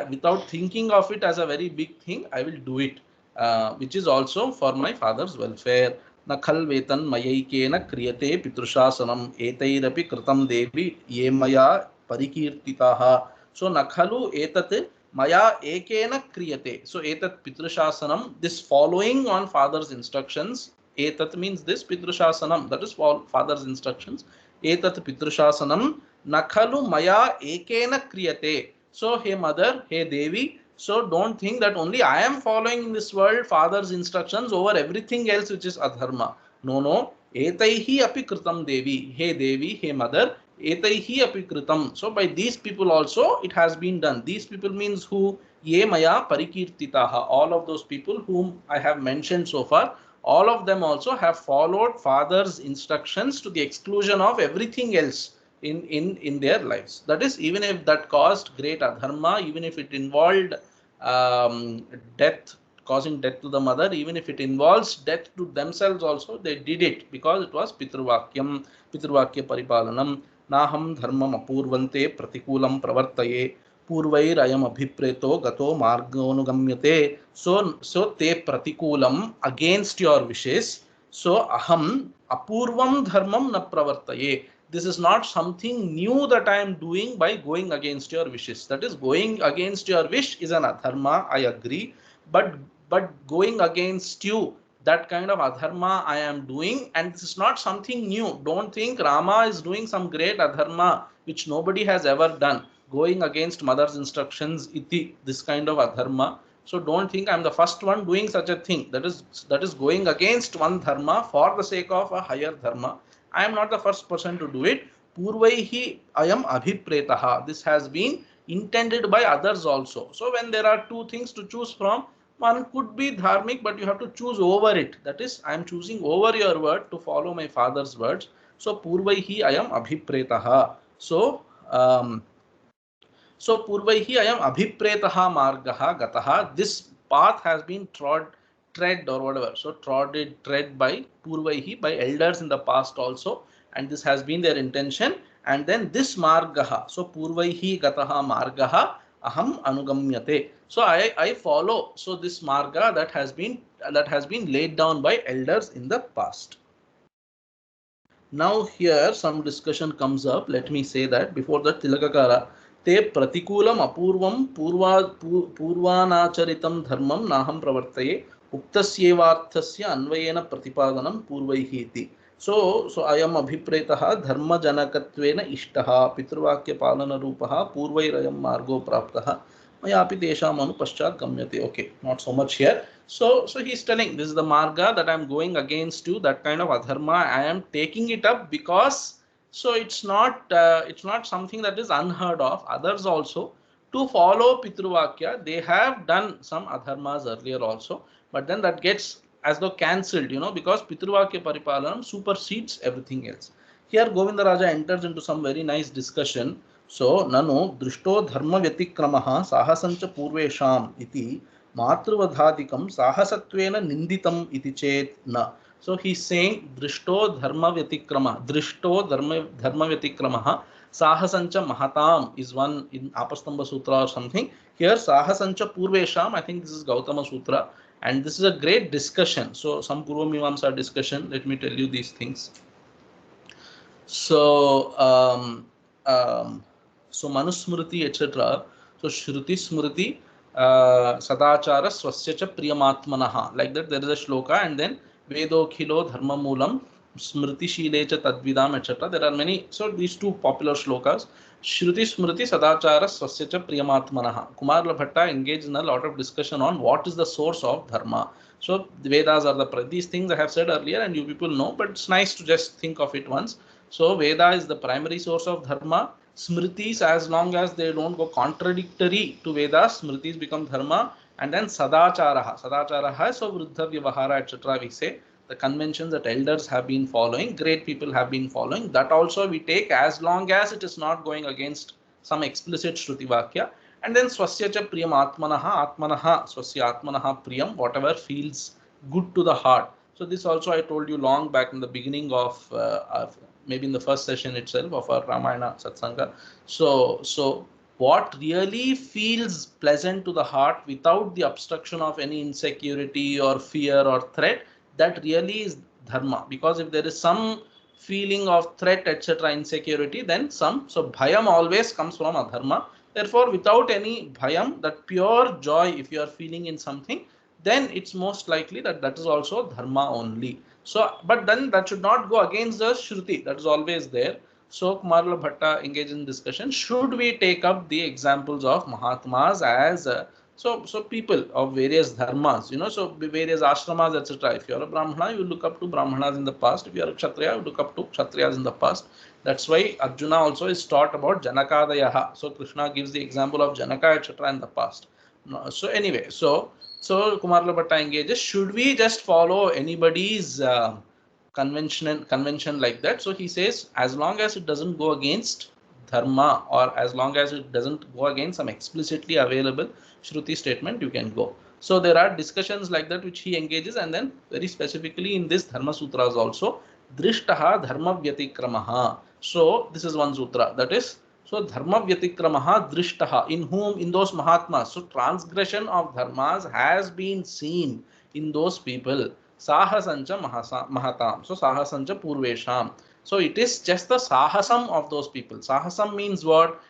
without thinking of it as a very big thing, I will do it, which is also for my father's welfare. न खल्वेतन मयैकेन क्रियते पितृशासनम एतैरपि कृतं देवी ये मया परिकीर्तिताः. So न खलु एतत् मया एकेन क्रियते. So एतत् पितृशासनम, this following on father's instructions. Etat means this pitrushasanam, that is father's instructions. Etat pitrushasanam nakhalu maya ekena kriyate. So, hey mother, hey Devi, so don't think that only I am following in this world father's instructions over everything else which is adharma. No, no. Etaihi api kritam Devi. Hey Devi, hey mother, etaihi api kritam. So by these people also it has been done. These people means who? Ye maya parikirtitaha. All of those people whom I have mentioned so far, all of them also have followed father's instructions to the exclusion of everything else in their lives. That is, even if that caused great adharma, even if it involved death, causing death to the mother, even if it involves death to themselves also, they did it because it was pitrvakyam, pitrvakya paripalanam. Naham dharmam apurvante pratikulam pravartaye पूर्वैरयम अभिप्रेतो गतो मार्गोनुगम्यते. So te pratikulam, against your wishes. So aham apurvam dharmam na pravartaye. This is not something new that I am doing by going against your wishes. That is, going against your wish is an adharma, I agree, but going against you, that kind of adharma I am doing, and this is not something new. Don't think Rama is doing some great adharma which nobody has ever done, going against mother's instructions, iti, this kind of adharma. So don't think I am the first one doing such a thing. That is going against one dharma for the sake of a higher dharma. I am not the first person to do it. Purvaihi ayam abhipretaha. This has been intended by others also. So when there are two things to choose from, one could be dharmic, but you have to choose over it. That is, I am choosing over your word to follow my father's words. So purvaihi ayam abhipretaha. So purvaihi ayam abhipretaha margaha gataha. This path has been tread or whatever. So tread by purvaihi, by elders in the past also, and this has been their intention. And then this margaha. So purvaihi gataha margaha aham anugamyate. So I follow. So this marga that has been laid down by elders in the past. Now here some discussion comes up. Let me say that before that, Tilakakara te pratikulam apurvam purvanacharitam dharmam naham pravartaye uktasyevarthasya anvayena pratipadanam purvaihi iti. So ayam abhipretah dharma janakatvena ishtaha pitruvakya palana rupaha purvairayam margo praptah mayapi tesham anu paschat gamyate. Okay, not so much here. So he's telling this is the marga that I'm going against you, that kind of adharma I am taking it up because so it's not something that is unheard of. Others also to follow pitruvakya, they have done some adharmas earlier also, but then that gets as though cancelled, because pitruvakya paripalanam supersedes everything else. Here Govindaraja enters into some very nice discussion. So nanu drishto dharma vyatikramaha sahasancha purvesham iti मातृवधादिकं साहसत्वेन निंदितम इति चेत न. So he is saying drishto dharma vyatikrama sahasancha mahatam is one in Apastamba Sutra or something. Here sahasancha purvesham, I think this is Gautama Sutra, and this is a great discussion. So some Purva Mimamsa discussion, let me tell you these things. So Manusmriti, etc. So Shruti Smriti sadachara swasya cha priyamatmanaha, like that there is a shloka, and then vedokhilo dharma moolam smriti shile cha tadvidam, etc. There are many. So these two popular shlokas, Shruti Smriti sadachara swasya cha priyamatmanaha. Kumar Bhatta engaged in a lot of discussion on what is the source of dharma. So the Vedas are these things I have said earlier and you people know, but it's nice to just think of it once. So Veda is the primary source of dharma. Smritis, as long as they don't go contradictory to Vedas, Smritis become dharma. And then Sadacharaha. Sadacharaha, so Vruddha Vyavahara, etc. we say. the conventions that elders have been following, great people have been following, that also we take as long as it is not going against some explicit Shruti Vakya. And then swasya cha priyam atmanaha swasya atmanaha priyam, whatever feels good to the heart. So this also I told you long back in the beginning of maybe in the first session itself of our Ramayana Satsanga. So what really feels pleasant to the heart without the obstruction of any insecurity or fear or threat, that really is dharma. Because if there is some feeling of threat, etc., insecurity, then so bhayam always comes from adharma. Therefore, without any bhayam, that pure joy, if you are feeling in something, then it's most likely that that is also dharma only. So, but then that should not go against the Shruti, that is always there. So Kumarala Bhatta engaged in discussion, should we take up the examples of Mahatmas as so people of various dharmas, so various ashramas, etc. If you are a Brahmana, you look up to Brahmanas in the past. If you are a Kshatriya, you look up to Kshatriyas in the past. That's why Arjuna also is taught about Janakadayaha. So Krishna gives the example of Janaka, etc. in the past. So anyway, so Kumarala Bhatta engages, should we just follow anybody's convention like that? So he says, as long as it doesn't go against dharma, or as long as it doesn't go against some explicitly available Shruti statement, you can go. So there are discussions like that which he engages, and then very specifically in this Dharma Sutras also, Drishtaha Dharma Vyatikramaha. So this is one sutra, that is, so Dharma Vyatikramaha Drishtaha, in whom, in those Mahatmas. So transgression of dharmas has been seen in those people. Sahasancha Mahatam. So Sahasancha Purvesham. So it is just the sahasam of those people. Sahasam means what?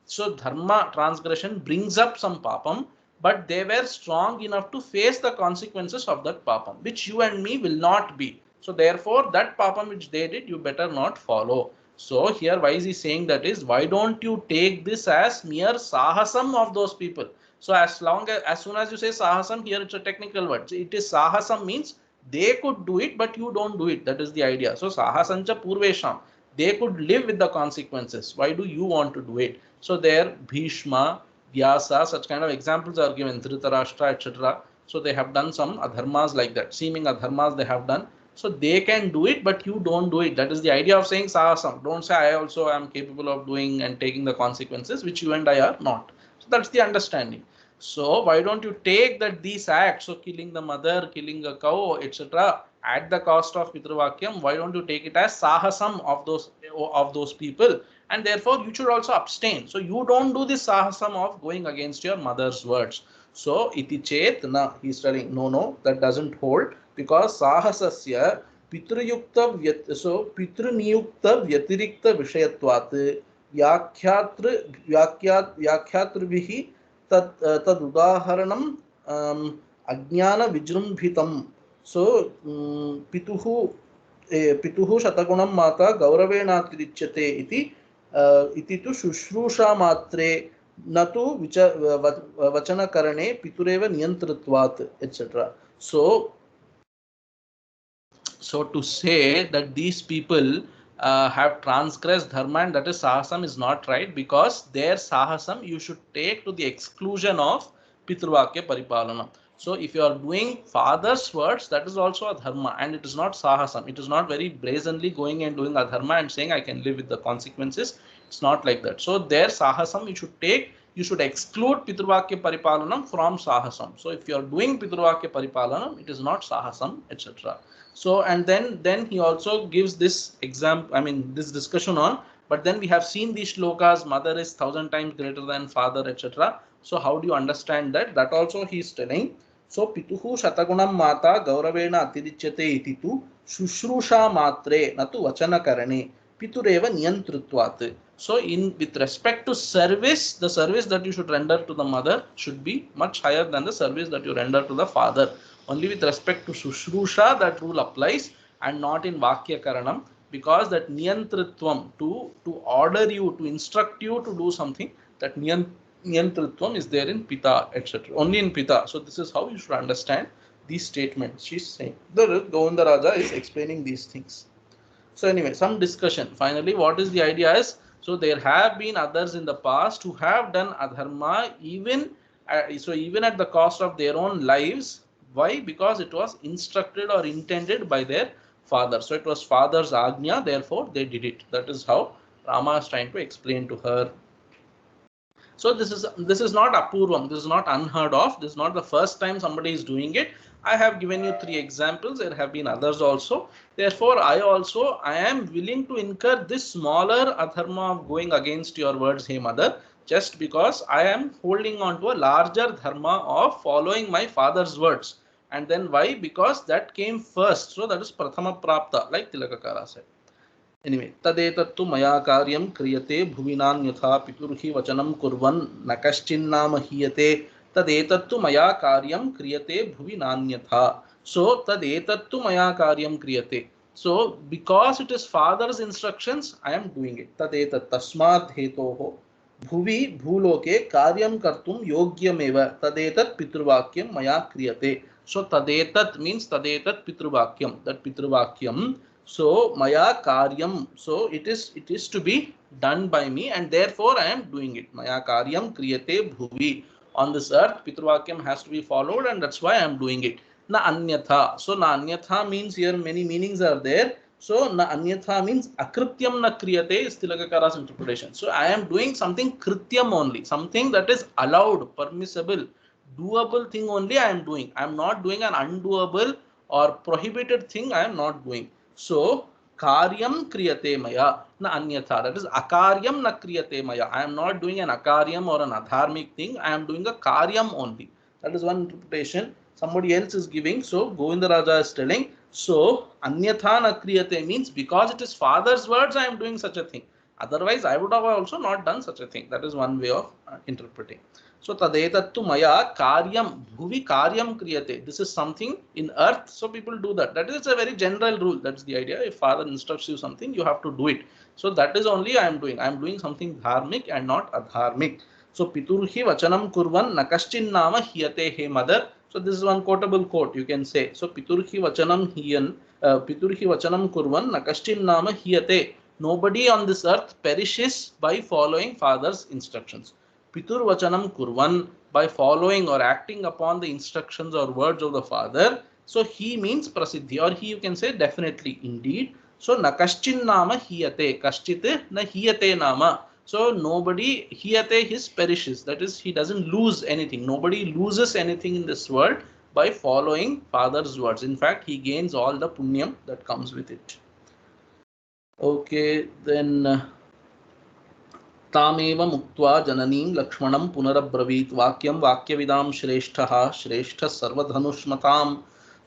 So dharma transgression brings up some papam, but they were strong enough to face the consequences of that papam, which you and me will not be. So therefore, that papam which they did, you better not follow. So here, why is he saying that is, why don't you take this as mere sahasam of those people? So as soon as you say sahasam, here it's a technical word. It is sahasam means they could do it, but you don't do it. That is the idea. So sahasancha purvesham, they could live with the consequences. Why do you want to do it? So there Bhishma, Vyasa, such kind of examples are given, Dhritarashtra, etc. So they have done some adharmas like that, seeming adharmas they have done. So they can do it, but you don't do it. That is the idea of saying sahasam. Don't say I also am capable of doing and taking the consequences, which you and I are not. So that's the understanding. So why don't you take that these acts, so killing the mother, killing a cow, etc., at the cost of Pitravakyam, why don't you take it as sahasam of those people, and therefore you should also abstain. So you don't do this sahasam of going against your mother's words. So iti chet na, he's telling no, that doesn't hold, because sahasasya pitrayukta so pitraniyukta vyatirikta vishayatvat व्याख्यातृभिः तदुदाहरणं अज्ञान विजृंभितं. सो पितुः शतगुणं माता गौरवेणातिरिच्यते इति तु शुश्रूषा मात्रे न तु वचनकरणे पितुरेव नियंत्रत्वात् etc. So to say that these people have transgressed dharma, and that is sahasam, is not right, because their sahasam you should take to the exclusion of pitruvakya paripalanam. So if you are doing father's words, that is also a dharma, and it is not sahasam. It is not very brazenly going and doing a dharma and saying I can live with the consequences. It's not like that. So their sahasam you should take, you should exclude pitruvakya paripalanam from sahasam. So if you are doing pitruvakya paripalanam, it is not sahasam, etc. So, and then he also gives this example, I mean this discussion on, but then we have seen these shlokas, mother is 1,000 times greater than father, etc. So how do you understand that? That also he is telling. So pituhu shatagunam mata gauravena atirichyate iti tu shushrusha matre natu vachana karane pitureva niyantrutvat. So with respect to service, the service that you should render to the mother should be much higher than the service that you render to the father. Only with respect to Sushrusha that rule applies, and not in Vakya Karanam, because that Niyantritvam, to order you, to instruct you to do something, that Niyantritvam is there in Pita, etc. Only in Pita. So this is how you should understand these statements. She's saying. The Govinda Raja is explaining these things. So anyway, some discussion. Finally, what is the idea is, so there have been others in the past who have done adharma, even at the cost of their own lives. Why? Because it was instructed or intended by their father. So it was father's agnya, therefore they did it. That is how Rama is trying to explain to her. So this is not apurvam. This is not unheard of. This is not the first time somebody is doing it. I have given you 3 examples. There have been others also. Therefore, I am willing to incur this smaller adharma of going against your words, hey mother, just because I am holding on to a larger dharma of following my father's words. And then why? Because that came first. So that is prathama prapta, like Tilakakara said. Anyway, तदेतत्तु मया कार्यं क्रियते भुविनान्यथा पितुर्हि वचनं कुर्वन् न कश्चिन्नाम हीयते तदेतत्तु मया कार्यं क्रियते भुविनान्यथा. So तदेतत्तु मया कार्यं क्रियते. So because it is father's instructions, I am doing it. तदेतत् तस्मात् हेतोः भुवि भूलोके कार्यं कर्तुं योग्यमेव तदेतत् पितृवाक्यं मया क्रियते. So तदेतत् means तदेतत् पितृवाक्यं, that पितृवाक्यं. So maya karyam, so it is to be done by me, and therefore I am doing it. Maya karyam kriyate bhuvi. On this earth, Pitrvakyam has to be followed, and that's why I am doing it. Na anyatha. So na anyatha means, here many meanings are there. So na anyatha means akrityam na kriyate is Tilakakara's interpretation. So I am doing something krityam only, something that is allowed, permissible, doable thing only I am doing. I am not doing an undoable or prohibited thing. I am not doing. So karyam kriyate maya na anyatha. That is akaryam na kriyate maya. I am not doing an akaryam or an adharmic thing. I am doing a karyam only. That is one interpretation. Somebody else is giving. So Govindaraja is telling. So anyatha na kriyate means because it is father's words, I am doing such a thing. Otherwise, I would have also not done such a thing. That is one way of interpreting. So tadetattu maya karyam bhuvi karyam kriyate. This is something in earth, so people do that. That is a very general rule. That's the idea. If father instructs you something, you have to do it. So that is only I am doing. I am doing something dharmic and not adharmic. So piturhi vachanam kurvan nakaschin nama hiyate he mother. So this is one quotable quote you can say. So piturhi vachanam hiyan piturhi vachanam kurvan nakaschin nama hiyate. Nobody on this earth perishes by following father's instructions. Pitur vachanam kurvan, by following or acting upon the instructions or words of the father. So he means prasiddhi, or he you can say definitely, indeed. So na kaschin nama hiyate, kaschit na hiyate nama. So nobody hiyate, his perishes. That is, he doesn't lose anything. Nobody loses anything in this world by following father's words. In fact, he gains all the punyam that comes with it. Okay, then तामेव मुक्त्वा जननीं लक्ष्मणं पुनरब्रवीत् वाक्यं वाक्यविदां श्रेष्ठः श्रेष्ठः सर्वधनुष्मताम्.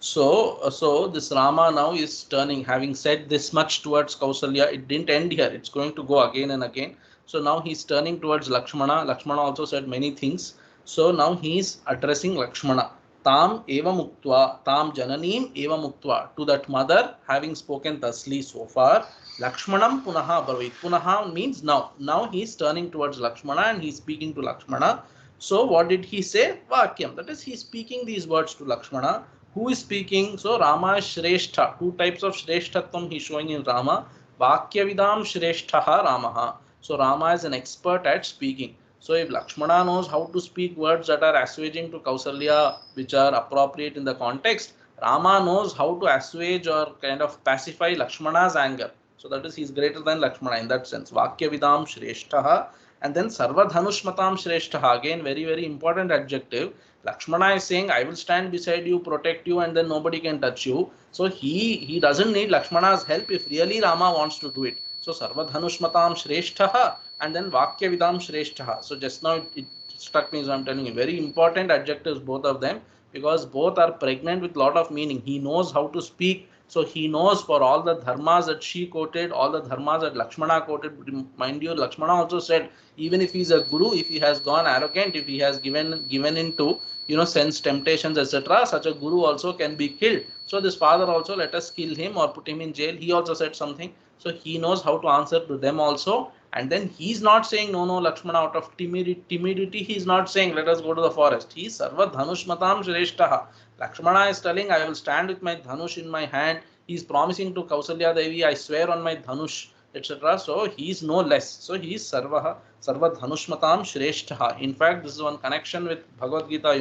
So this Rama now is turning, having said this much towards Kausalya. It didn't end here. It's going to go again and again. So now he's turning towards Lakshmana. Lakshmana also said many things. So now he's addressing Lakshmana. Tam eva muktva, tam jananim eva muktva. To that mother, having spoken thusly so far, Lakshmanam punaha bravit. Punaha means now. Now he is turning towards Lakshmana and he is speaking to Lakshmana. So what did he say? Vakyam. That is, he is speaking these words to Lakshmana. Who is speaking? So Rama is Shrestha. Two types of Shreshtatvam he is showing in Rama. Vakyavidam Shresthaha Ramaha. So Rama is an expert at speaking. So if Lakshmana knows how to speak words that are assuaging to Kausalya, which are appropriate in the context, Rama knows how to assuage or kind of pacify Lakshmana's anger. So that is, he is greater than Lakshmana in that sense. Vakya vidam shreshtaha. And then sarva dhanushmatam shreshtaha. Again, very, very important adjective. Lakshmana is saying, I will stand beside you, protect you, and then nobody can touch you. So he doesn't need Lakshmana's help if really Rama wants to do it. So sarva dhanushmatam shreshtaha. And then vakya vidam shreshtaha. So just now it struck me, as I'm telling you, very important adjectives, both of them, because both are pregnant with a lot of meaning. He knows how to speak. So he knows for all the dharmas that she quoted, all the dharmas that Lakshmana quoted. Mind you, Lakshmana also said, even if he is a guru, if he has gone arrogant, if he has given into sense temptations, etc., such a guru also can be killed. So this father also, let us kill him or put him in jail. He also said something. So he knows how to answer to them also. And then he's not saying, no, Lakshmana, out of timidity, he's not saying, let us go to the forest. He's sarva dhanushmatam shreshtaha. Lakshmana is telling, I will stand with my dhanush in my hand. He is promising to Kausalya Devi, I swear on my dhanush, etc. So he is no less. So he is sarva dhanushmatam shreshtaha. In fact, this is one connection with Bhagavad Gita,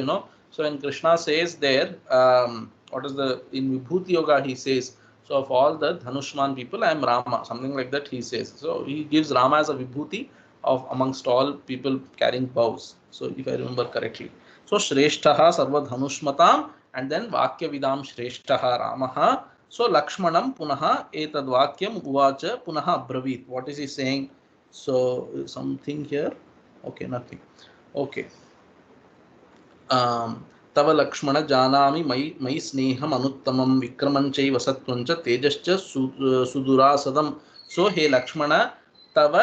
So when Krishna says there, what is the, in Vibhuti Yoga he says, so of all the Dhanushman people, I am Rama, something like that he says. So he gives Rama as a Vibhuti of amongst all people carrying bows. So if I remember correctly. So Shreshtaha Sarva Dhanushmatam, and then Vakya Vidam Shreshtaha Ramaha. So Lakshmanam Punaha Etad Vakyam Uvacha Punaha Bravit. What is he saying? So something here. Okay, nothing. Okay. तव लक्ष्मण जानामि मयि स्नेहम अनुत्तमं विक्रमं चैव सत्वं च तेजश्च सुदुरासदं. So हे लक्ष्मण तव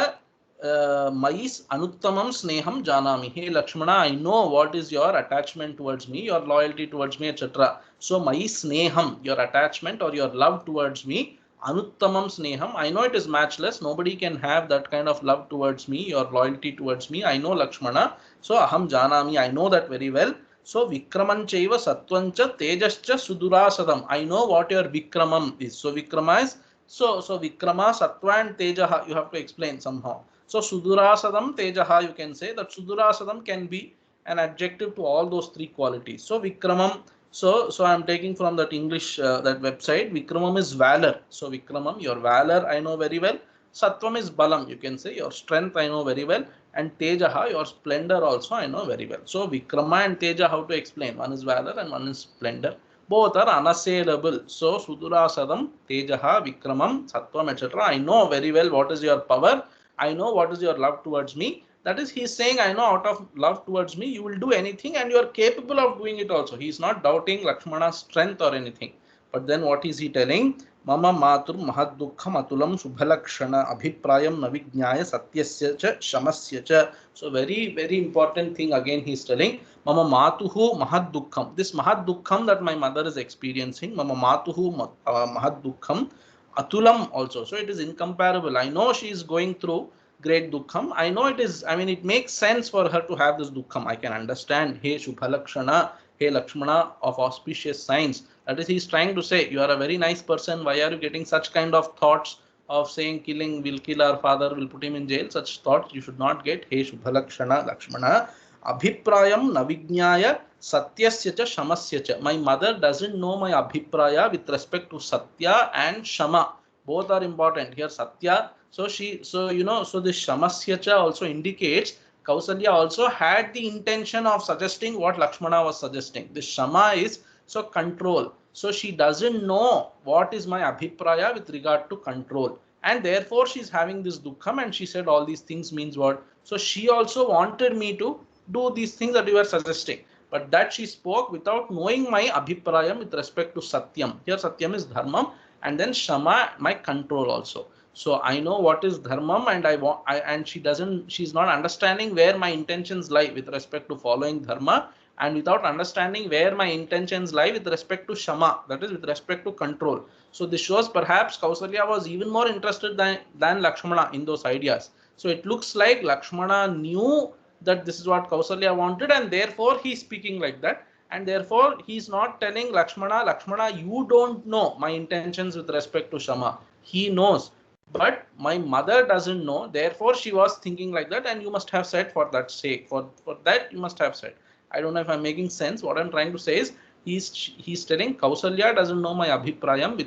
मयि अनुत्तमं स्नेहम जानामि. Hey Lakshmana, I know what is your attachment towards me, your loyalty towards me, etc. So मयि स्नेहम, your attachment or your love towards me. Anuttamam sneham, I know it is matchless. Nobody can have that kind of love towards me, your loyalty towards me. I know Lakshmana. So aham janami, I know that very well. So Vikraman chaiva sattvancha tejascha sudurasadam. I know what your Vikramam is. So Vikrama is, so Vikrama, Sattva and Tejaha, you have to explain somehow. So Sudurasadam, Tejaha, you can say that Sudurasadam can be an adjective to all those three qualities. So Vikramam, so I am taking from that English, that website, Vikramam is valor. So Vikramam, your valor, I know very well. Sattvam is balam, you can say, your strength, I know very well. And Tejaha, your splendor also, I know very well. So Vikrama and Teja, how to explain? One is valor and one is splendor. Both are unassailable. So Sudurasadam, Tejaha, Vikramam, Sattvam, etc. I know very well what is your power. I know what is your love towards me. That is, he is saying, I know out of love towards me, you will do anything and you are capable of doing it also. He is not doubting Lakshmana's strength or anything. But then what is he telling? Mama matur mahaddukham atulam subhalakshana abhiprayam navijnaya satyasya cha shamasya cha. So very, very important thing again he is telling. Mama matuhu mahaddukham. This mahaddukham that my mother is experiencing, Mama matuhu mahaddukham atulam also. So it is incomparable. I know she is going through great dukkham. I know it is, I mean, it makes sense for her to have this dukkham. I can understand. Hey Shubhalakshana, hey Lakshmana of auspicious signs. That is, he is trying to say, you are a very nice person. Why are you getting such kind of thoughts of saying killing, will kill our father, will put him in jail? Such thoughts you should not get. Hey Shubhalakshana, Lakshmana. Abhiprayam navijnaya satyasya cha shamasya cha. My mother doesn't know my abhipraya with respect to Satya and Shama. Both are important. Here Satya, so this Shamasya cha also indicates Kausalya also had the intention of suggesting what Lakshmana was suggesting. This Shama is so control. So she doesn't know what is my abhipraya with regard to control. And therefore she is having this dukkham, and she said all these things means what? So she also wanted me to do these things that you are suggesting. But that she spoke without knowing my abhiprayam with respect to Satyam. Here Satyam is dharmam, and then Shama, my control also. So I know what is dharmam, and she's not understanding where my intentions lie with respect to following dharma, and without understanding where my intentions lie with respect to Shama, that is with respect to control. So this shows perhaps Kausalya was even more interested than Lakshmana in those ideas. So it looks like Lakshmana knew that this is what Kausalya wanted, and therefore he is speaking like that. And therefore he is not telling Lakshmana, you don't know my intentions with respect to Shama. He knows, but my mother doesn't know. Therefore she was thinking like that, and you must have said for that sake, for that you must have said. I don't know if I'm making sense. What I'm trying to say is he's telling Kausalya doesn't know my abhiprayam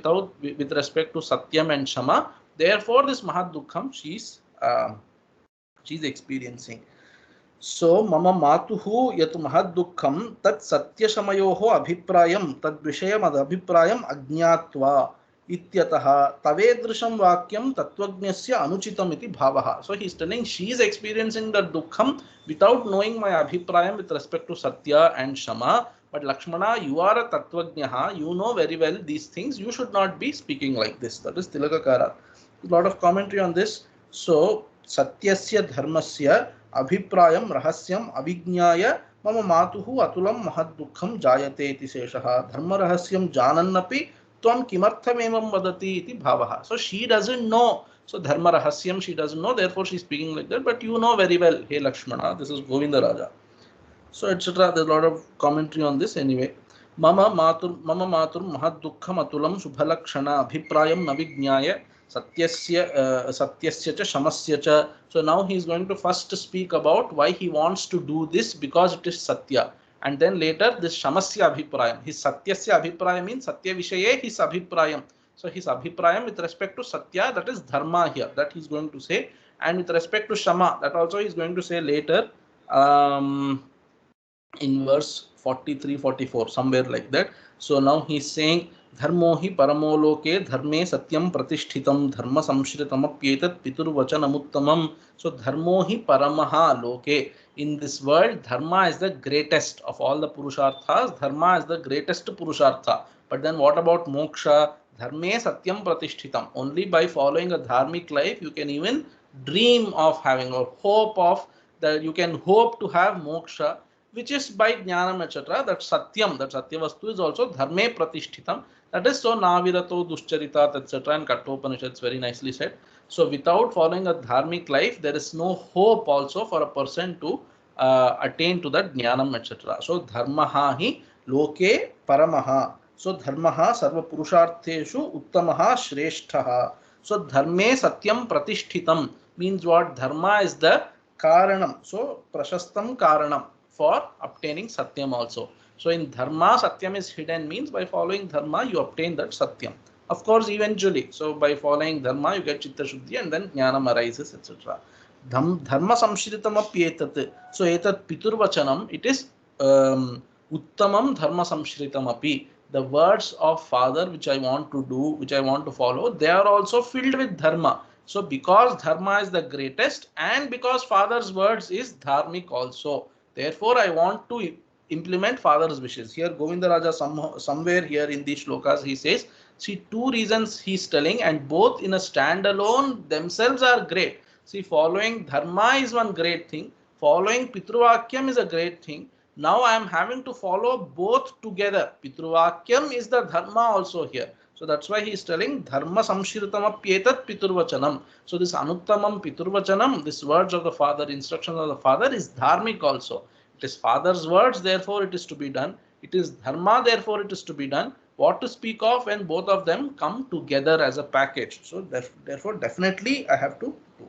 with respect to Satyam and Shama. Therefore this Mahad Dukkham she's experiencing. So mama matuhu yatu mahad dukkham tat satyashamayoho abhiprayam tad vishayam ad abhiprayam ajñatva ityataha tavedrisham vakyam tatvajnasya anuchitam iti bhavaha. So he is telling she is experiencing the dukkham without knowing my abhiprayam with respect to Satya and Shama. But Lakshmana, you are a tatvajnaha, you know very well these things, you should not be speaking like this. That is Tilakakara. A lot of commentary on this. So satyasya dharmasya abhiprayam rahasyam avijnaya mama matuhu atulam mahaddukham jayate iti seshaha dharma rahasyam janannapi tvam kimartham evam vadati iti bhavaha. So she doesn't know. So dharma rahasyam she doesn't know, therefore she is speaking like that. But you know very well, hey Lakshmana, this is Govinda Raja. So etc. There's a lot of commentary on this anyway. Mama matur mahaddukham atulam subhalakshana abhiprayam navijnaya satyasya cha shamasya cha. So now he is going to first speak about why he wants to do this, because it is Satya. and then later this shamasya abhiprayam. His satyasya abhiprayam means satya vishaye his abhiprayam. So his abhiprayam with respect to satya, that is dharma here, that he is going to say, and with respect to shama, that also he is going to say later in verse 43 44 somewhere like that. So now he is saying dharmo hi paramo loke dharme satyam pratishthitam dharma samshritam apyetat piturvachanamuttamam. So dharmo hi paramaha loke. In this world, dharma is the greatest of all the purusharthas. Dharma is the greatest purushartha. But then what about moksha? Dharme satyam pratishthitam. Only by following a dharmic life you can even dream of having or hope of that, you can hope to have moksha, which is by jnanam, etc. That satyam, that satyavastu is also dharme pratishthitam. That is so navirato duscharitat, etc. And Kattopanishads very nicely said. So without following a dharmic life, there is no hope also for a person to attain to that jnanam, etc. So dharmaha hi loke paramaha. So dharmaha sarva purushartheshu uttamaha shresthaha. So dharme satyam pratishthitam means what? Dharma is the karanam. So prashastam karanam for obtaining satyam also. So in dharma, satyam is hidden means by following dharma you obtain that satyam. Of course, eventually, so by following dharma you get chitta shuddhi and then jnanam arises, etc. Dharma samshritam apyetat. So etat piturvachanam, it is uttamam dharma samshritam api. The words of father which I want to do, which I want to follow, they are also filled with dharma. So because dharma is the greatest and because father's words is dharmic also, therefore I want to implement father's wishes. Here Govinda Raja somewhere here in these shlokas he says, see, two reasons he's telling, and both in a standalone themselves are great. See, following dharma is one great thing, following pitruvakyam is a great thing. Now I am having to follow both together. Pitruvakyam is the dharma also here. So that's why he is telling dharma samshritam apyetat piturvachanam. So this anuttamam piturvachanam, this words of the father, instructions of the father is dharmic also. It is father's words, therefore it is to be done. It is dharma, therefore it is to be done. What to speak of when both of them come together as a package. So therefore definitely I have to do.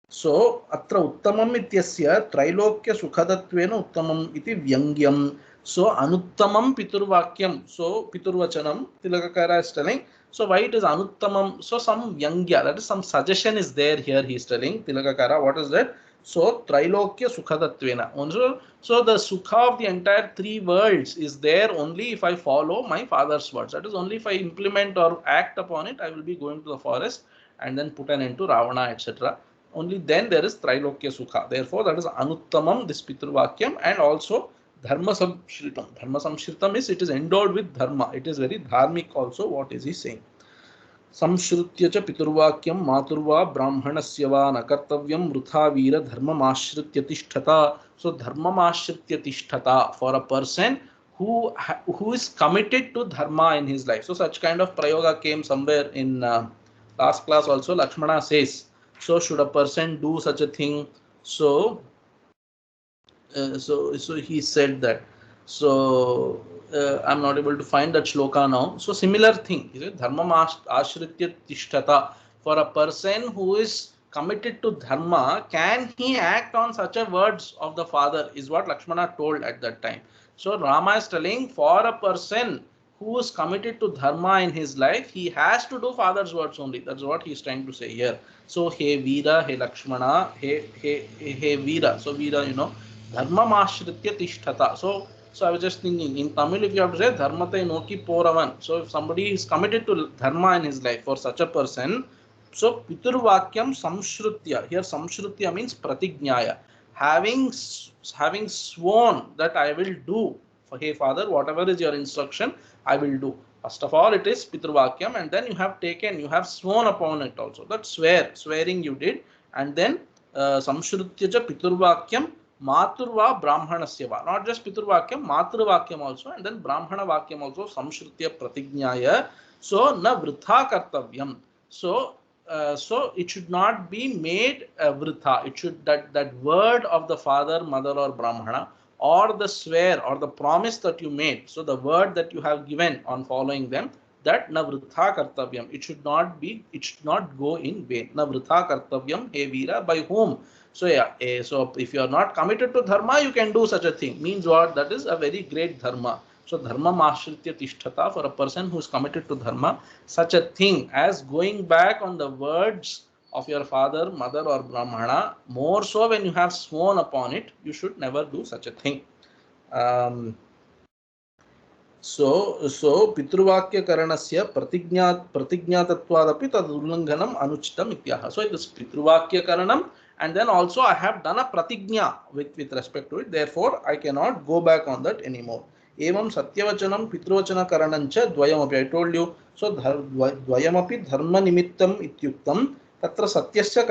So atra uttamam ityasya trailokya sukhadattvena uttamam iti vyangyam. So anuttamam piturvakyam. So piturvachanam Tilakakara is telling. So why it is anuttamam? So some vyangya, that is some suggestion is there here. He is telling Tilakakara. What is that? So trailokya sukhadattvena. So the sukha of the entire three worlds is there only if I follow my father's words. That is only if I implement or act upon it. I will be going to the forest and then put an end to Ravana, etc. Only then there is Trailokya Sukha. Therefore, that is Anuttamam, this Piturvakyam, and also Dharma Samshritam. Dharma Samshritam is, it is endowed with Dharma. It is very dharmic also. What is he saying? Samshrutya cha Piturvakyam Maturva Brahmanasya va nakartavyam Vrutha Veera Dharmamashritya Tishtata. So Dharmamashritya Tishtata, for a person who is committed to Dharma in his life. So such kind of prayoga came somewhere in last class also. Lakshmana says, so should a person do such a thing? So so he said that. So I'm not able to find that shloka now. So similar thing, he said dharma ashritya tishtata. For a person who is committed to dharma, can he act on such a words of the father, is what Lakshmana told at that time. So Rama is telling, for a person who is committed to dharma in his life, he has to do father's words only. That's what he is trying to say here. So hey Veera, hey Lakshmana, hey Veera. So Veera, dharma mashritya tishtata. So I was just thinking, in Tamil, if you have to say dharmate noki poravan. So if somebody is committed to dharma in his life, for such a person, so piturvakyam samshrutya. Here samshrutya means pratignyaya. Having sworn that I will do, for hey father, whatever is your instruction, I will do. First of all, it is piturvakyam, and then you have sworn upon it also. That swearing you did, and then samshrutya cha piturvakyam Maturva Brahmanasya va. Not just Piturvakyam, Maturvakyam also, and then Brahmana Vakyam also, Samshrutya Pratignyaya. So, na vritha kartavyam. So it should not be made vritha. It should, that word of the father, mother, or Brahmana, or the swear or the promise that you made. So the word that you have given on following them, that na vritha kartavyam. It should not go in vain. Na vritha kartavyam, he Veera, by whom? So yeah, so if you are not committed to dharma, you can do such a thing. Means what? That is a very great dharma. So dharma mashritya tishtata, for a person who is committed to dharma, such a thing as going back on the words of your father, mother, or brahmana, more so when you have sworn upon it, you should never do such a thing. So पितृवाक्य करणस्य प्रतिज्ञातत्वादपि तद उल्लंघनम अनुचितम इत्याह. So it is पितृवाक्य Karnam, and then also I have done a pratignya with respect to it, therefore I cannot go back on that anymore. एवं सत्यवचनम पितृवचन करणंच द्वयमपि. I told you, so द्वयमपि धर्म निमित्तम इत्युक्तम, तत्र सत्यस्य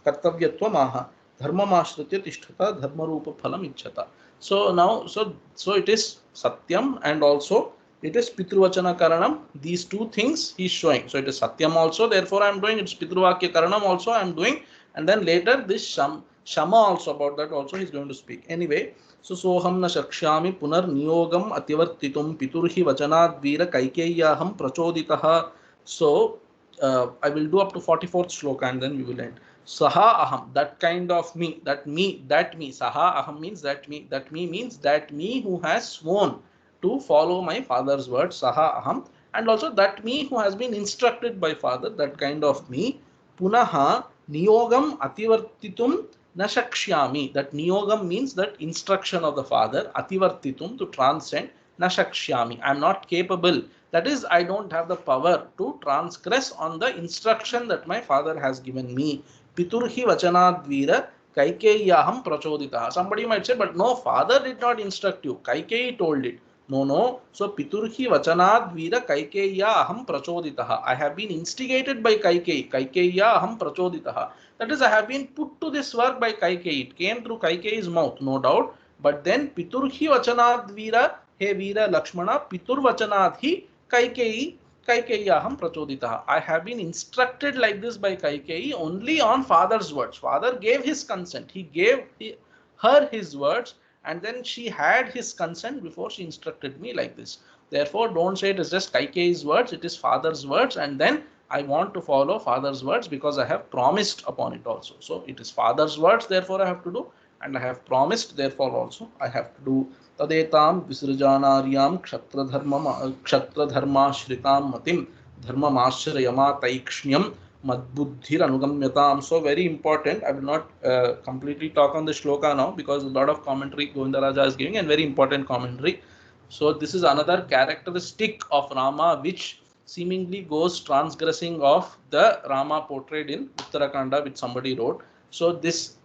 कर्तव्यत्वम् आह. धर्ममाश्रित्य तिष्ठता धर्मरूप फलम इच्छता. So now, so it is satyam and also it is pitruvachana karanam. These two things he is showing. So it is satyam also, therefore I am doing. It's pitruvakya karanam also I am doing. And then later this shama also, about that also he is going to speak. Anyway, so soham na shakshami punar niyogam ativartitum piturhi vachanad veera kaikeyaham prachoditaha. So I will do up to 44th shloka and then we will end. Saha aham, that kind of me, that me. Saha aham means that me means that me who has sworn to follow my father's word, saha aham, and also that me who has been instructed by father, that kind of me. Punaha niyogam ativartitum na shakshyami. That niyogam means that instruction of the father, ativartitum, to transcend, na shakshyami, I am not capable. That is, I don't have the power to transgress on the instruction that my father has given me. Piturhi vachanad veera kaikeyaham prachoditaha. Somebody might say, but no, father did not instruct you. Kaikeyi told it. No. So piturhi vachanad veera kaikeyaham prachoditaha. I have been instigated by Kaikeyi. Kaikeyaham prachoditaha. That is, I have been put to this work by Kaikeyi. It came through Kaikeyi's mouth, no doubt. But then piturhi vachanad veera, he veera Lakshmana, pitur vachanad hi Kaikeyi Kaikeyaham prachoditaha. I have been instructed like this by Kaikeyi only on father's words. Father gave his consent. He gave her his words, and then she had his consent before she instructed me like this. Therefore, don't say it is just Kaikeyi's words, it is father's words, and then I want to follow father's words because I have promised upon it also. So it is father's words, therefore I have to do, and I have promised, therefore also I have to do. तदेतां विसृजानार्यां क्षत्रधर्माश्रितां मतिं धर्ममाश्रयमा तैक्ष्ण्यं madbuddhiranugamyatam. So very important. I will not completely talk on the shloka now because a lot of commentary Govindaraja is giving and very important commentary. So this is another characteristic of Rama which seemingly goes transgressing of the Rama portrayed in Uttarakanda which somebody wrote. So this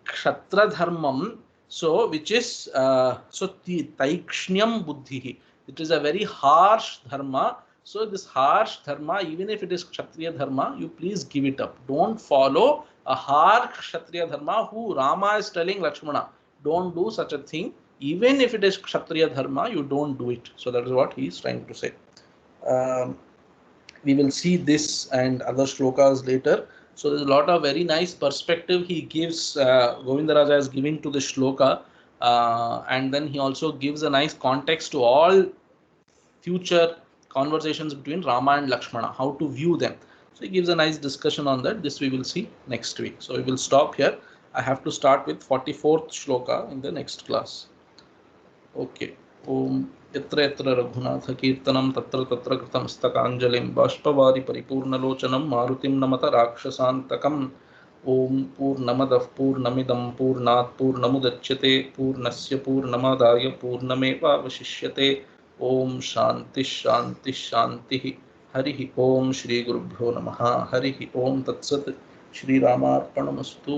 Kshatra Dharmam, so which is Taikshnyam Buddhi. It is a very harsh dharma. So this harsh dharma, even if it is Kshatriya dharma, you please give it up. Don't follow a harsh Kshatriya dharma who Rama is telling Lakshmana. Don't do such a thing. Even if it is Kshatriya dharma, you don't do it. So that is what he is trying to say. We will see this and other shlokas later. So there's a lot of very nice perspective he gives, Govindaraja is giving to the shloka, and then he also gives a nice context to all future conversations between Rama and Lakshmana, how to view them. So he gives a nice discussion on that. This we will see next week. So we will stop here. I have to start with 44th shloka in the next class. Okay. Om यत्र यत्र रघुनाथ कीर्तनं तत्र तत्र कृतमस्तकाञ्जलिं बाष्पवारि परिपूर्णलोचनं मारुतिं नमत राक्षसान्तकम्. ओम पूर्णमदः पूर्णमिदं पूर्णात् पूर्णमुदच्यते पूर्णस्य पूर्णमादाय पूर्णमेवावशिष्यते. ओम शांति शांति शांति. हरि ओम श्री गुरुभ्यो नमः. हरि ओम तत्सत्. श्रीरामार्पणमस्तु.